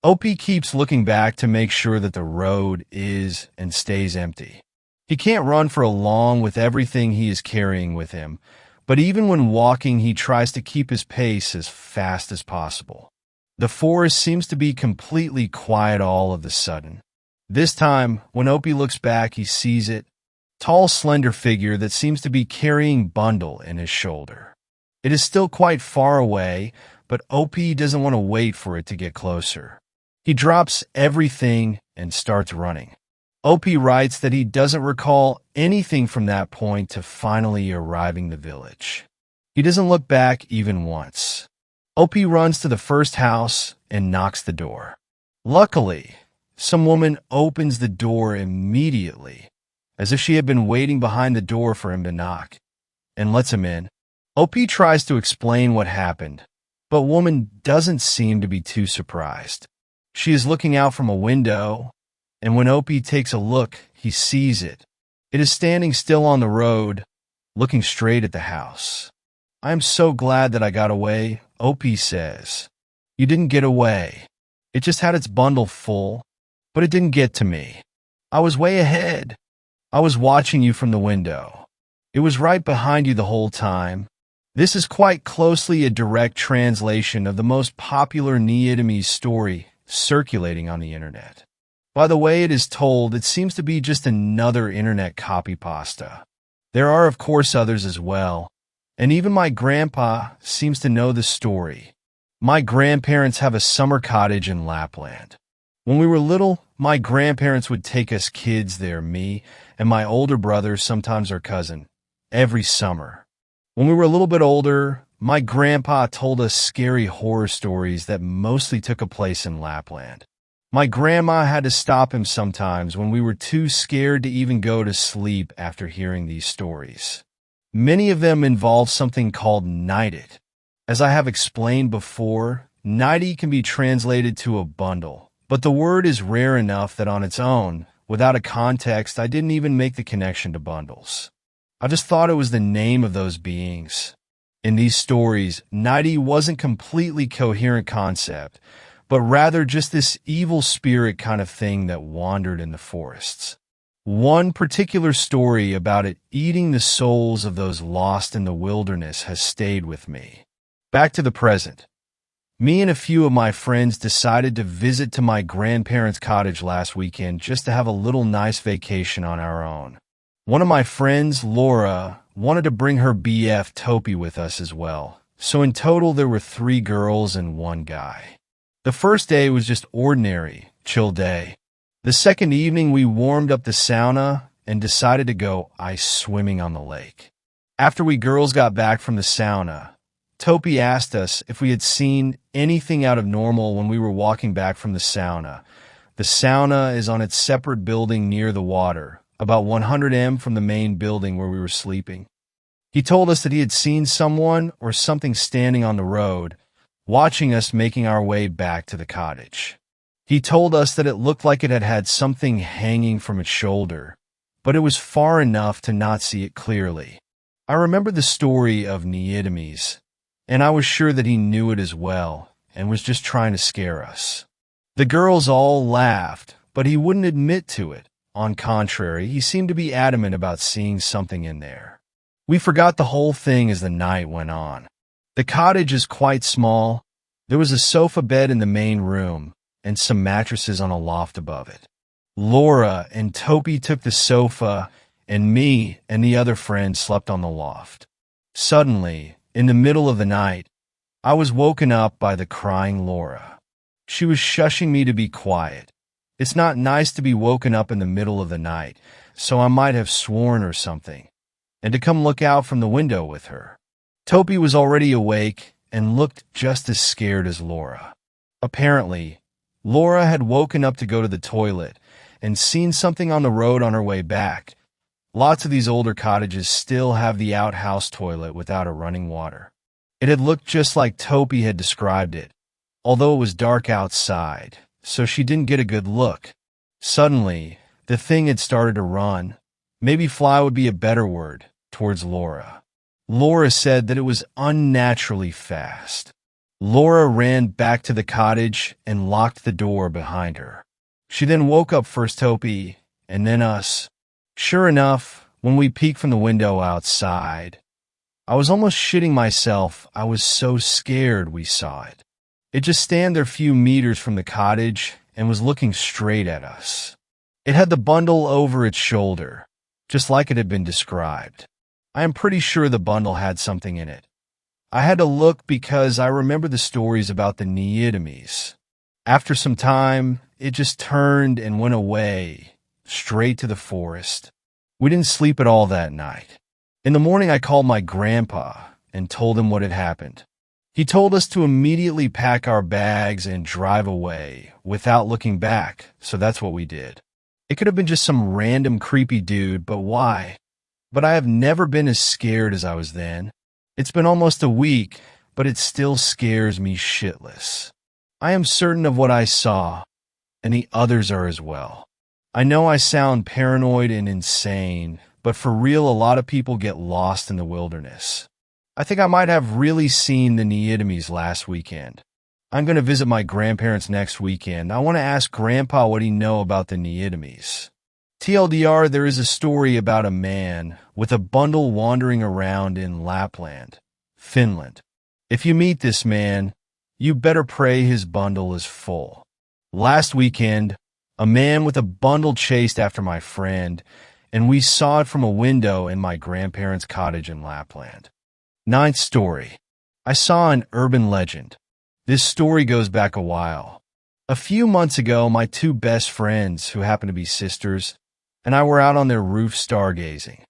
Opie keeps looking back to make sure that the road is and stays empty. He can't run for long with everything he is carrying with him, but even when walking, he tries to keep his pace as fast as possible. The forest seems to be completely quiet all of a sudden. This time, when Opie looks back, he sees it, tall, slender figure that seems to be carrying bundle in his shoulder. It is still quite far away, but Opie doesn't want to wait for it to get closer. He drops everything and starts running. Opie writes that he doesn't recall anything from that point to finally arriving the village. He doesn't look back even once. Opie runs to the first house and knocks the door. Luckily, some woman opens the door immediately, as if she had been waiting behind the door for him to knock, and lets him in. Opie tries to explain what happened, but woman doesn't seem to be too surprised. She is looking out from a window, and when Opie takes a look, he sees it. It is standing still on the road, looking straight at the house. "I am so glad that I got away," Opie says. "You didn't get away. It just had its bundle full, but it didn't get to me. I was way ahead. I was watching you from the window. It was right behind you the whole time." This is quite closely a direct translation of the most popular Neotomies story circulating on the internet. By the way it is told, it seems to be just another internet copypasta. There are of course others as well, and even my grandpa seems to know the story. My grandparents have a summer cottage in Lapland. When we were little, my grandparents would take us kids there, me and my older brother, sometimes our cousin, every summer. When we were a little bit older, my grandpa told us scary horror stories that mostly took place in Lapland. My grandma had to stop him sometimes when we were too scared to even go to sleep after hearing these stories. Many of them involve something called nighted. As I have explained before, nighty can be translated to a bundle, but the word is rare enough that on its own, without a context, I didn't even make the connection to bundles. I just thought it was the name of those beings. In these stories, nighty wasn't completely coherent concept, but rather just this evil spirit kind of thing that wandered in the forests. One particular story about it eating the souls of those lost in the wilderness has stayed with me. Back to the present. Me and a few of my friends decided to visit to my grandparents' cottage last weekend just to have a little nice vacation on our own. One of my friends, Laura, wanted to bring her BF Topi with us as well, so in total there were 3 girls and 1 guy. The first day was just ordinary, chill day. The second evening we warmed up the sauna and decided to go ice swimming on the lake. After we girls got back from the sauna, Topi asked us if we had seen anything out of normal when we were walking back from the sauna. The sauna is on its separate building near the water, about 100 m from the main building where we were sleeping. He told us that he had seen someone or something standing on the road, watching us making our way back to the cottage. He told us that it looked like it had had something hanging from its shoulder, but it was far enough to not see it clearly. I remember the story of Neotomies, and I was sure that he knew it as well and was just trying to scare us. The girls all laughed, but he wouldn't admit to it. On contrary, he seemed to be adamant about seeing something in there. We forgot the whole thing as the night went on. The cottage is quite small. There was a sofa bed in the main room and some mattresses on a loft above it. Laura and Topi took the sofa, and me and the other friend slept on the loft. Suddenly, in the middle of the night, I was woken up by the crying Laura. She was shushing me to be quiet. It's not nice to be woken up in the middle of the night, so I might have sworn or something, and to come look out from the window with her. Topi was already awake and looked just as scared as Laura. Apparently, Laura had woken up to go to the toilet and seen something on the road on her way back. Lots of these older cottages still have the outhouse toilet without a running water. It had looked just like Topi had described it, although it was dark outside, so she didn't get a good look. Suddenly, the thing had started to run, maybe fly would be a better word, towards Laura. Laura said that it was unnaturally fast. Laura ran back to the cottage and locked the door behind her. She then woke up first Topi, and then us. Sure enough, when we peeked from the window outside, I was almost shitting myself. I was so scared we saw it. It just stand there a few meters from the cottage and was looking straight at us. It had the bundle over its shoulder, just like it had been described. I am pretty sure the bundle had something in it. I had to look because I remember the stories about the Neotomies. After some time, it just turned and went away, straight to the forest. We didn't sleep at all that night. In the morning, I called my grandpa and told him what had happened. He told us to immediately pack our bags and drive away without looking back, so that's what we did. It could have been just some random creepy dude, but why? But I have never been as scared as I was then. It's been almost a week, but it still scares me shitless. I am certain of what I saw, and the others are as well. I know I sound paranoid and insane, but for real, a lot of people get lost in the wilderness. I think I might have really seen the Neotomies last weekend. I'm going to visit my grandparents next weekend. I want to ask Grandpa what he knows about the Neotomies. TLDR, there is a story about a man with a bundle wandering around in Lapland, Finland. If you meet this man, you better pray his bundle is full. Last weekend, a man with a bundle chased after my friend, and we saw it from a window in my grandparents' cottage in Lapland. Ninth story. I saw an urban legend. This story goes back a while. A few months ago, my two best friends, who happen to be sisters, and I were out on their roof stargazing.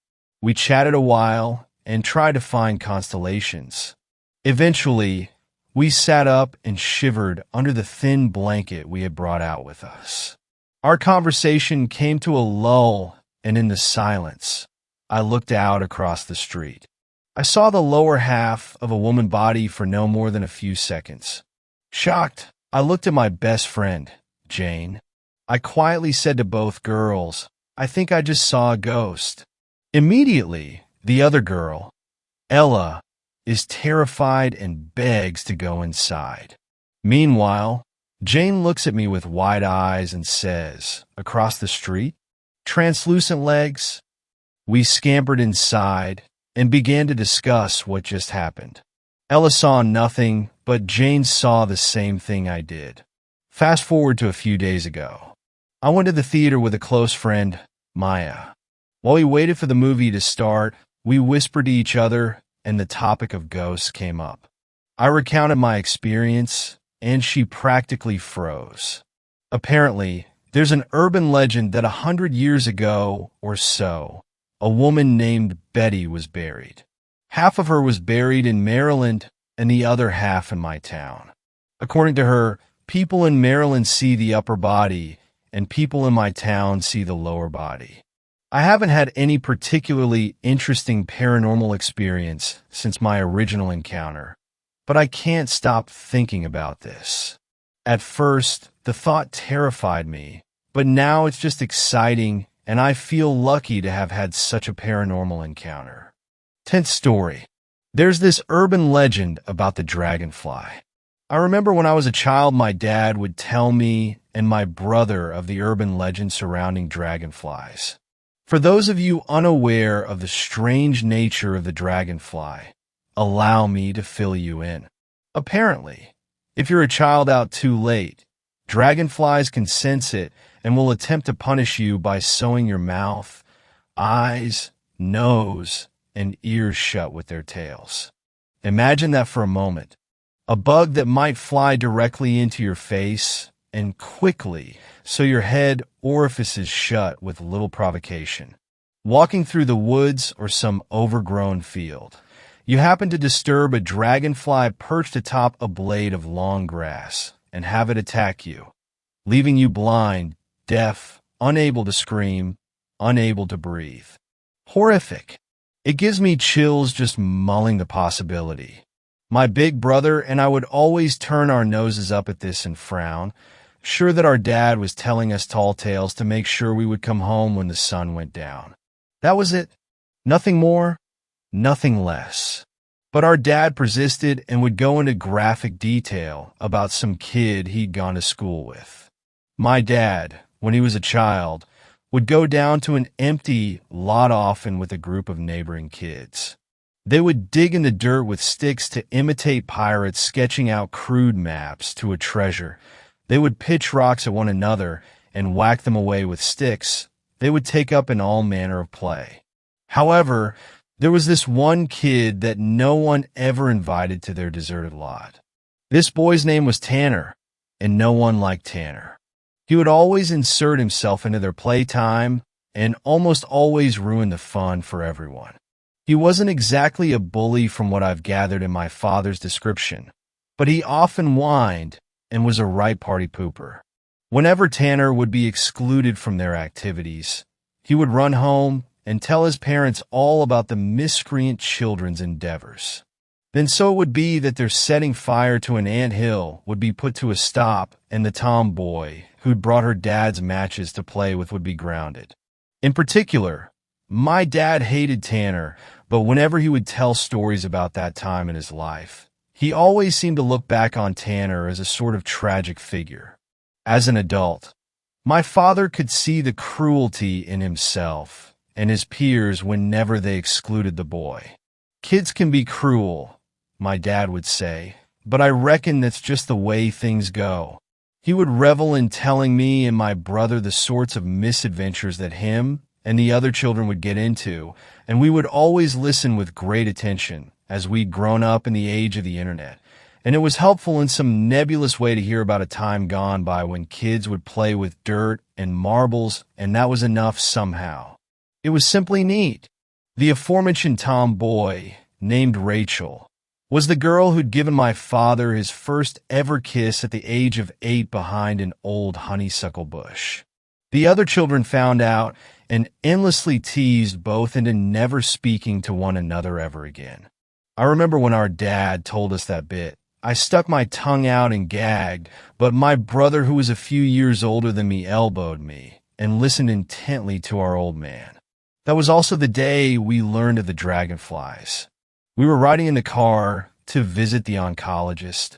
We chatted a while and tried to find constellations. Eventually, we sat up and shivered under the thin blanket we had brought out with us. Our conversation came to a lull, and in the silence, I looked out across the street. I saw the lower half of a woman's body for no more than a few seconds. Shocked, I looked at my best friend, Jane. I quietly said to both girls, "I think I just saw a ghost." Immediately, the other girl, Ella, is terrified and begs to go inside. Meanwhile, Jane looks at me with wide eyes and says, "Across the street? Translucent legs?" We scampered inside and began to discuss what just happened. Ella saw nothing, but Jane saw the same thing I did. Fast forward to a few days ago. I went to the theater with a close friend, Maya. While we waited for the movie to start, we whispered to each other, and the topic of ghosts came up. I recounted my experience, and she practically froze. Apparently, there's an urban legend that 100 years ago or so, a woman named Betty was buried. Half of her was buried in Maryland and the other half in my town. According to her, people in Maryland see the upper body, and people in my town see the lower body. I haven't had any particularly interesting paranormal experience since my original encounter, but I can't stop thinking about this. At first, the thought terrified me, but now it's just exciting, and I feel lucky to have had such a paranormal encounter. 10th story. There's this urban legend about the dragonfly. I remember when I was a child, my dad would tell me and my brother of the urban legend surrounding dragonflies. For those of you unaware of the strange nature of the dragonfly, allow me to fill you in. Apparently, if you're a child out too late, dragonflies can sense it and will attempt to punish you by sewing your mouth, eyes, nose, and ears shut with their tails. Imagine that for a moment. A bug that might fly directly into your face and quickly sew your head orifices shut with little provocation. Walking through the woods or some overgrown field, you happen to disturb a dragonfly perched atop a blade of long grass and have it attack you, leaving you blind, deaf, unable to scream, unable to breathe. Horrific. It gives me chills just mulling the possibility. My big brother and I would always turn our noses up at this and frown, sure that our dad was telling us tall tales to make sure we would come home when the sun went down. That was it. Nothing more, nothing less. But our dad persisted and would go into graphic detail about some kid he'd gone to school with. My dad, when he was a child, would go down to an empty lot often with a group of neighboring kids. They would dig in the dirt with sticks to imitate pirates sketching out crude maps to a treasure. They would pitch rocks at one another and whack them away with sticks, they would take up in all manner of play. However, there was this one kid that no one ever invited to their deserted lot. This boy's name was Tanner, and no one liked Tanner. He would always insert himself into their playtime and almost always ruin the fun for everyone. He wasn't exactly a bully from what I've gathered in my father's description, but he often whined and was a right party pooper. Whenever Tanner would be excluded from their activities, he would run home and tell his parents all about the miscreant children's endeavors. Then so it would be that their setting fire to an ant hill would be put to a stop, and the tomboy who'd brought her dad's matches to play with would be grounded. In particular, my dad hated Tanner, but whenever he would tell stories about that time in his life, he always seemed to look back on Tanner as a sort of tragic figure. As an adult, my father could see the cruelty in himself and his peers whenever they excluded the boy. Kids can be cruel, my dad would say, but I reckon that's just the way things go. He would revel in telling me and my brother the sorts of misadventures that him and the other children would get into, and we would always listen with great attention as we'd grown up in the age of the internet. And it was helpful in some nebulous way to hear about a time gone by when kids would play with dirt and marbles, and that was enough somehow. It was simply neat. The aforementioned tomboy, named Rachel, was the girl who'd given my father his first ever kiss at the age of 8 behind an old honeysuckle bush. The other children found out and endlessly teased both into never speaking to one another ever again. I remember when our dad told us that bit, I stuck my tongue out and gagged, but my brother, who was a few years older than me, elbowed me and listened intently to our old man. That was also the day we learned of the dragonflies. We were riding in the car to visit the oncologist.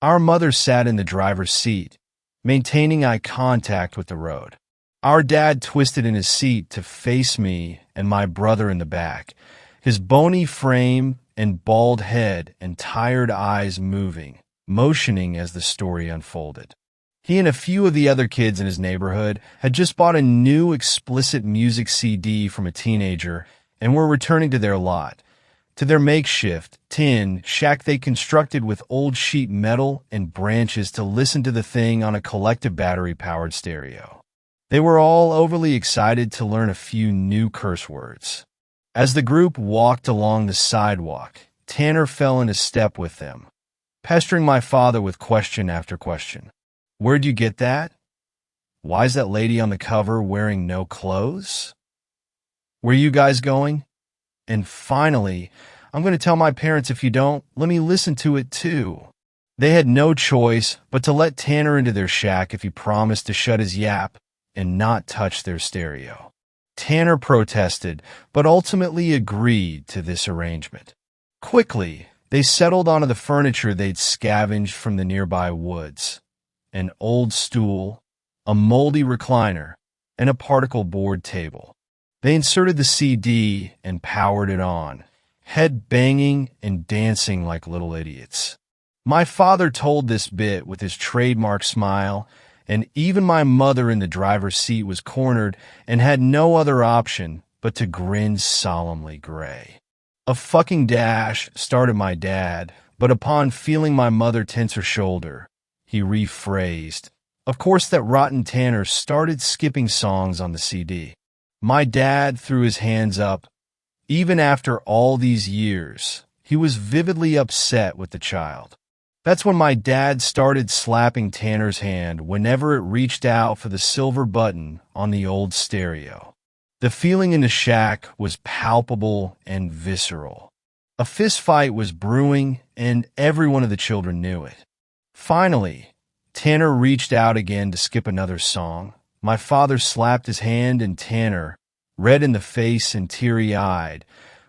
Our mother sat in the driver's seat, maintaining eye contact with the road. Our dad twisted in his seat to face me and my brother in the back, his bony frame and bald head and tired eyes moving, motioning as the story unfolded. He and a few of the other kids in his neighborhood had just bought a new explicit music CD from a teenager and were returning to their lot, to their makeshift tin shack they constructed with old sheet metal and branches to listen to the thing on a collective battery-powered stereo. They were all overly excited to learn a few new curse words. As the group walked along the sidewalk, Tanner fell into step with them, pestering my father with question after question. "Where'd you get that? Why's that lady on the cover wearing no clothes? Where you guys going? And finally, I'm going to tell my parents if you don't, let me listen to it too." They had no choice but to let Tanner into their shack if he promised to shut his yap and not touch their stereo. Tanner protested, but ultimately agreed to this arrangement. Quickly, they settled onto the furniture they'd scavenged from the nearby woods. An old stool, a moldy recliner, and a particle board table. They inserted the CD and powered it on, head banging and dancing like little idiots. My father told this bit with his trademark smile, and even my mother in the driver's seat was cornered and had no other option but to grin solemnly gray. A fucking dash started my dad, but upon feeling my mother tense her shoulder, he rephrased. Of course, that rotten Tanner started skipping songs on the CD. My dad threw his hands up. Even after all these years, he was vividly upset with the child. That's when my dad started slapping Tanner's hand whenever it reached out for the silver button on the old stereo. The feeling in the shack was palpable and visceral. A fist fight was brewing, and every one of the children knew it. Finally, Tanner reached out again to skip another song. My father slapped his hand, and Tanner, red in the face and teary-eyed,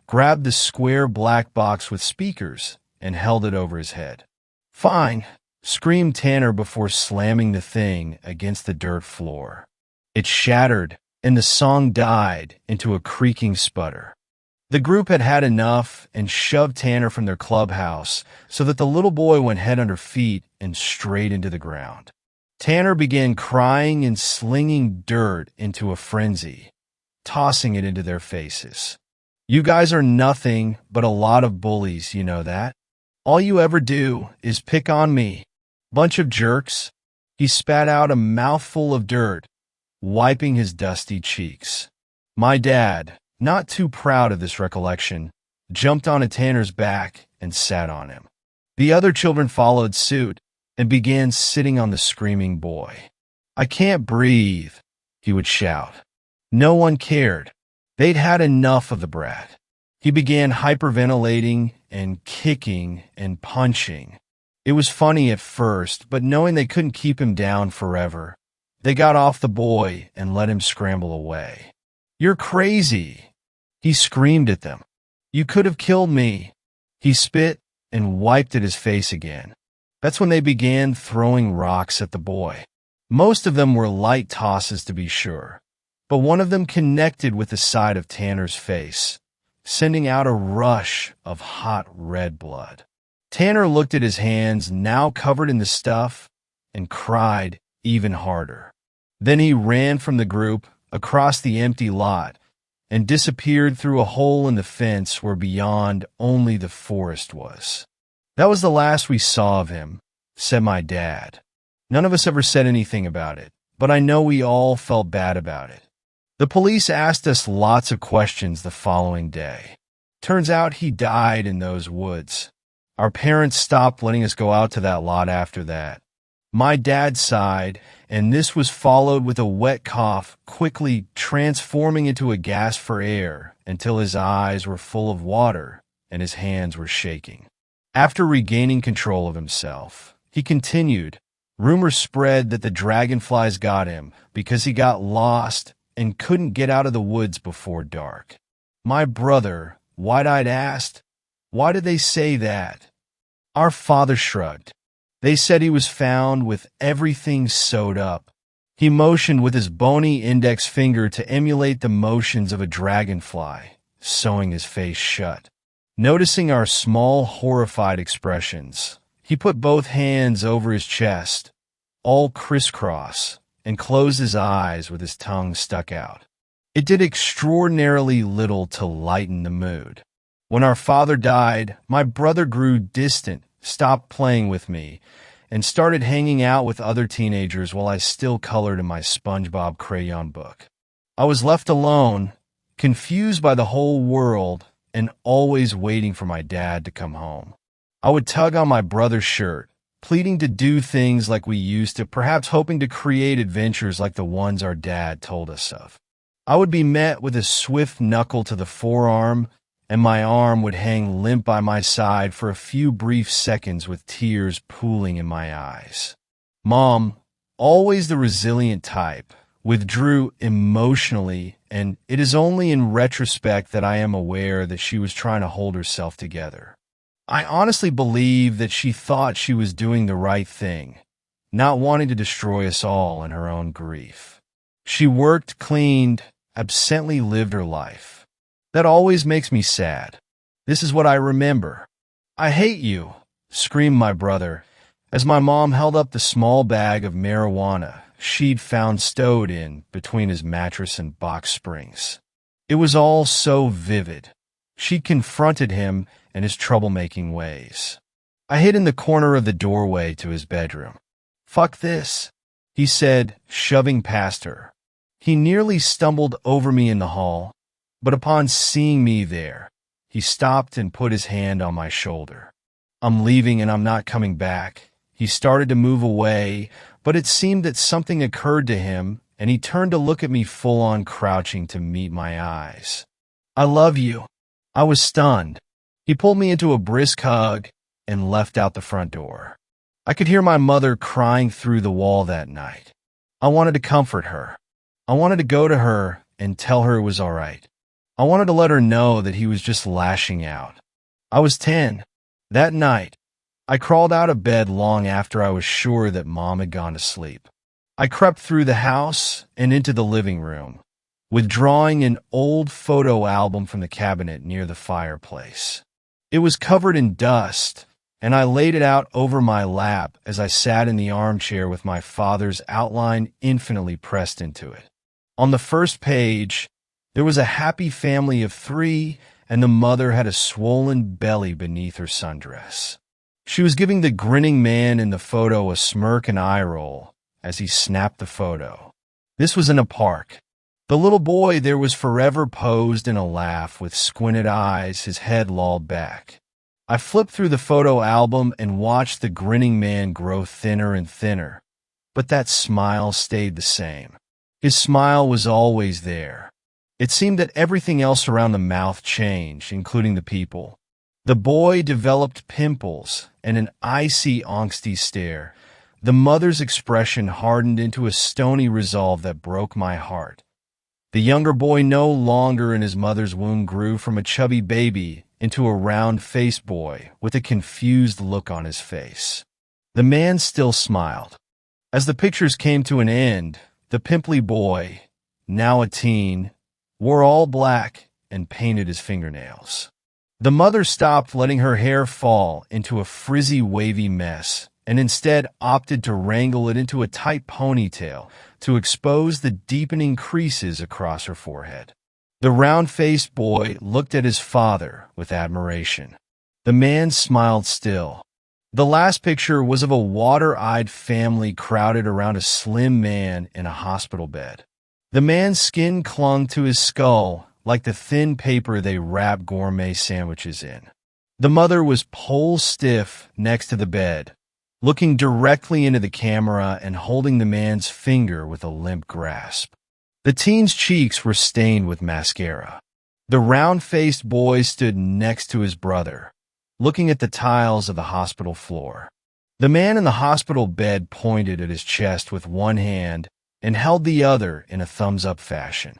grabbed the square black box with speakers and held it over his head. "Fine," screamed Tanner before slamming the thing against the dirt floor. It shattered, and the song died into a creaking sputter. The group had had enough and shoved Tanner from their clubhouse so that the little boy went head under feet and straight into the ground. Tanner began crying and slinging dirt into a frenzy, tossing it into their faces. You guys are nothing but a lot of bullies, you know that? All you ever do is pick on me. Bunch of jerks. He spat out a mouthful of dirt, wiping his dusty cheeks. My dad, not too proud of this recollection, jumped onto Tanner's back and sat on him. The other children followed suit and began sitting on the screaming boy. I can't breathe, he would shout. No one cared. They'd had enough of the brat. He began hyperventilating and kicking and punching. It was funny at first, but knowing they couldn't keep him down forever, they got off the boy and let him scramble away. You're crazy, he screamed at them. You could have killed me. He spit and wiped at his face again. That's when they began throwing rocks at the boy. Most of them were light tosses, to be sure, but one of them connected with the side of Tanner's face, sending out a rush of hot red blood. Tanner looked at his hands, now covered in the stuff, and cried even harder. Then he ran from the group across the empty lot and disappeared through a hole in the fence where beyond only the forest was. That was the last we saw of him, said my dad. None of us ever said anything about it, but I know we all felt bad about it. The police asked us lots of questions the following day. Turns out he died in those woods. Our parents stopped letting us go out to that lot after that. My dad sighed, and this was followed with a wet cough, quickly transforming into a gasp for air until his eyes were full of water and his hands were shaking. After regaining control of himself, he continued, rumors spread that the dragonflies got him because he got lost and couldn't get out of the woods before dark. My brother, wide-eyed, asked, why did they say that? Our father shrugged. They said he was found with everything sewed up. He motioned with his bony index finger to emulate the motions of a dragonfly, sewing his face shut. Noticing our small, horrified expressions, he put both hands over his chest, all crisscross, and closed his eyes with his tongue stuck out. It did extraordinarily little to lighten the mood. When our father died, my brother grew distant, stopped playing with me, and started hanging out with other teenagers while I still colored in my SpongeBob crayon book. I was left alone, confused by the whole world, and always waiting for my dad to come home. I would tug on my brother's shirt, pleading to do things like we used to, perhaps hoping to create adventures like the ones our dad told us of. I would be met with a swift knuckle to the forearm, and my arm would hang limp by my side for a few brief seconds with tears pooling in my eyes. Mom, always the resilient type, withdrew emotionally, and it is only in retrospect that I am aware that she was trying to hold herself together. I honestly believe that she thought she was doing the right thing, not wanting to destroy us all in her own grief. She worked, cleaned, absently lived her life. That always makes me sad. This is what I remember. I hate you, screamed my brother, as my mom held up the small bag of marijuana she'd found stowed in between his mattress and box springs. It was all so vivid. She confronted him and his troublemaking ways. I hid in the corner of the doorway to his bedroom. Fuck this, he said, shoving past her. He nearly stumbled over me in the hall, but upon seeing me there, he stopped and put his hand on my shoulder. I'm leaving and I'm not coming back. He started to move away, but it seemed that something occurred to him, and he turned to look at me full-on crouching to meet my eyes. I love you. I was stunned. He pulled me into a brisk hug and left out the front door. I could hear my mother crying through the wall that night. I wanted to comfort her. I wanted to go to her and tell her it was all right. I wanted to let her know that he was just lashing out. I was 10. That night, I crawled out of bed long after I was sure that Mom had gone to sleep. I crept through the house and into the living room, withdrawing an old photo album from the cabinet near the fireplace. It was covered in dust, and I laid it out over my lap as I sat in the armchair with my father's outline infinitely pressed into it. On the first page, there was a happy family of 3, and the mother had a swollen belly beneath her sundress. She was giving the grinning man in the photo a smirk and eye roll as he snapped the photo. This was in a park. The little boy there was forever posed in a laugh with squinted eyes, his head lolled back. I flipped through the photo album and watched the grinning man grow thinner and thinner, but that smile stayed the same. His smile was always there. It seemed that everything else around the mouth changed, including the people. The boy developed pimples and an icy, angsty stare. The mother's expression hardened into a stony resolve that broke my heart. The younger boy, no longer in his mother's womb, grew from a chubby baby into a round-faced boy with a confused look on his face. The man still smiled. As the pictures came to an end, the pimply boy, now a teen, wore all black and painted his fingernails. The mother stopped letting her hair fall into a frizzy, wavy mess and instead opted to wrangle it into a tight ponytail to expose the deepening creases across her forehead. The round-faced boy looked at his father with admiration. The man smiled still. The last picture was of a water-eyed family crowded around a slim man in a hospital bed. The man's skin clung to his skull like the thin paper they wrap gourmet sandwiches in. The mother was pole-stiff next to the bed, looking directly into the camera and holding the man's finger with a limp grasp. The teen's cheeks were stained with mascara. The round-faced boy stood next to his brother, looking at the tiles of the hospital floor. The man in the hospital bed pointed at his chest with one hand and held the other in a thumbs-up fashion.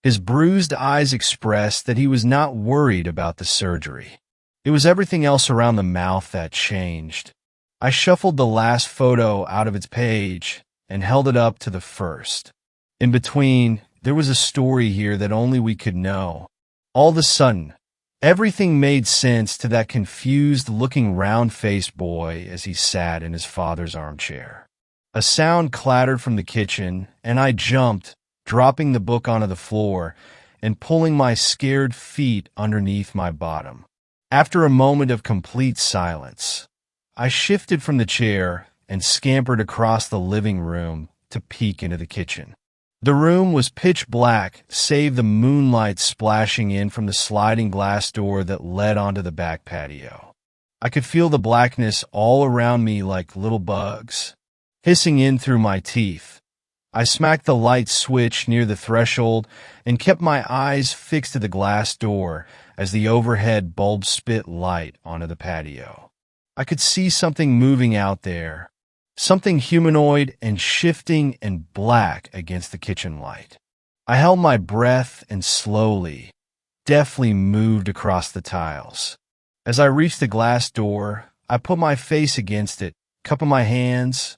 His bruised eyes expressed that he was not worried about the surgery. It was everything else around the mouth that changed. I shuffled the last photo out of its page and held it up to the first. In between, there was a story here that only we could know. All of a sudden, everything made sense to that confused-looking round-faced boy as he sat in his father's armchair. A sound clattered from the kitchen, and I jumped, dropping the book onto the floor and pulling my scared feet underneath my bottom. After a moment of complete silence, I shifted from the chair and scampered across the living room to peek into the kitchen. The room was pitch black, save the moonlight splashing in from the sliding glass door that led onto the back patio. I could feel the blackness all around me like little bugs, hissing in through my teeth. I smacked the light switch near the threshold and kept my eyes fixed to the glass door as the overhead bulb spit light onto the patio. I could see something moving out there, something humanoid and shifting and black against the kitchen light. I held my breath and slowly, deftly moved across the tiles. As I reached the glass door, I put my face against it, cupping my hands.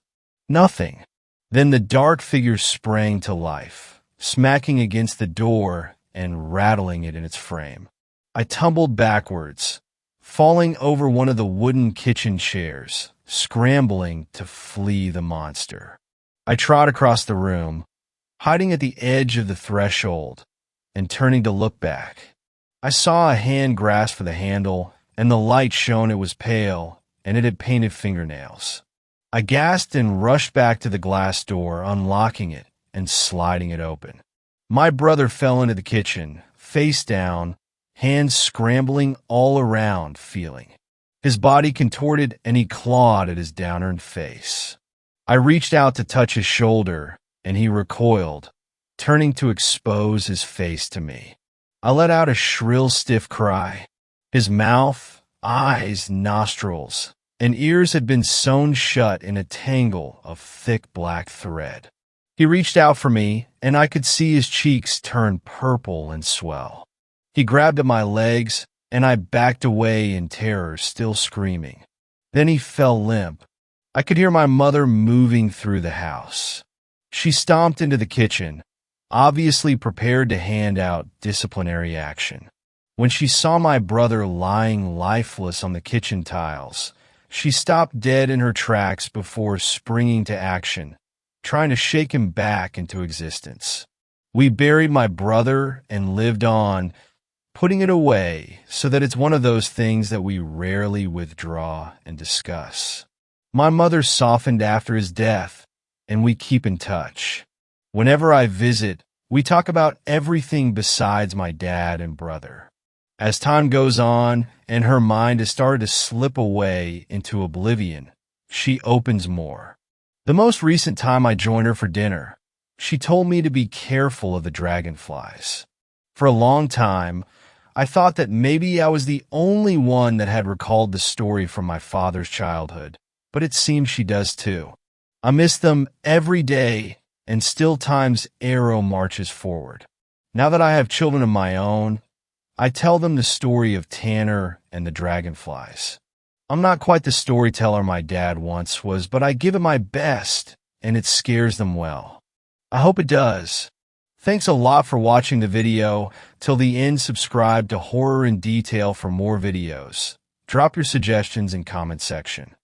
Nothing. Then the dark figure sprang to life, smacking against the door and rattling it in its frame. I tumbled backwards, falling over one of the wooden kitchen chairs, scrambling to flee the monster. I trod across the room, hiding at the edge of the threshold, and turning to look back. I saw a hand grasp for the handle, and the light shone it was pale, and it had painted fingernails. I gasped and rushed back to the glass door, unlocking it and sliding it open. My brother fell into the kitchen, face down, hands scrambling all around, feeling. His body contorted and he clawed at his downturned face. I reached out to touch his shoulder, and he recoiled, turning to expose his face to me. I let out a shrill, stiff cry. His mouth, eyes, nostrils, and ears had been sewn shut in a tangle of thick black thread. He reached out for me, and I could see his cheeks turn purple and swell. He grabbed at my legs, and I backed away in terror, still screaming. Then he fell limp. I could hear my mother moving through the house. She stomped into the kitchen, obviously prepared to hand out disciplinary action. When she saw my brother lying lifeless on the kitchen tiles, She stopped dead in her tracks before springing to action, trying to shake him back into existence. We buried my brother and lived on, putting it away so that it's one of those things that we rarely withdraw and discuss. My mother softened after his death, and we keep in touch. Whenever I visit, we talk about everything besides my dad and brother. As time goes on and her mind has started to slip away into oblivion, she opens more. The most recent time I joined her for dinner, she told me to be careful of the dragonflies. For a long time, I thought that maybe I was the only one that had recalled the story from my father's childhood, but it seems she does too. I miss them every day, and still time's arrow marches forward. Now that I have children of my own, I tell them the story of Tanner and the dragonflies. I'm not quite the storyteller my dad once was, but I give it my best, and it scares them well. I hope it does. Thanks a lot for watching the video. Till the end, subscribe to Horror in Detail for more videos. Drop your suggestions in comment section.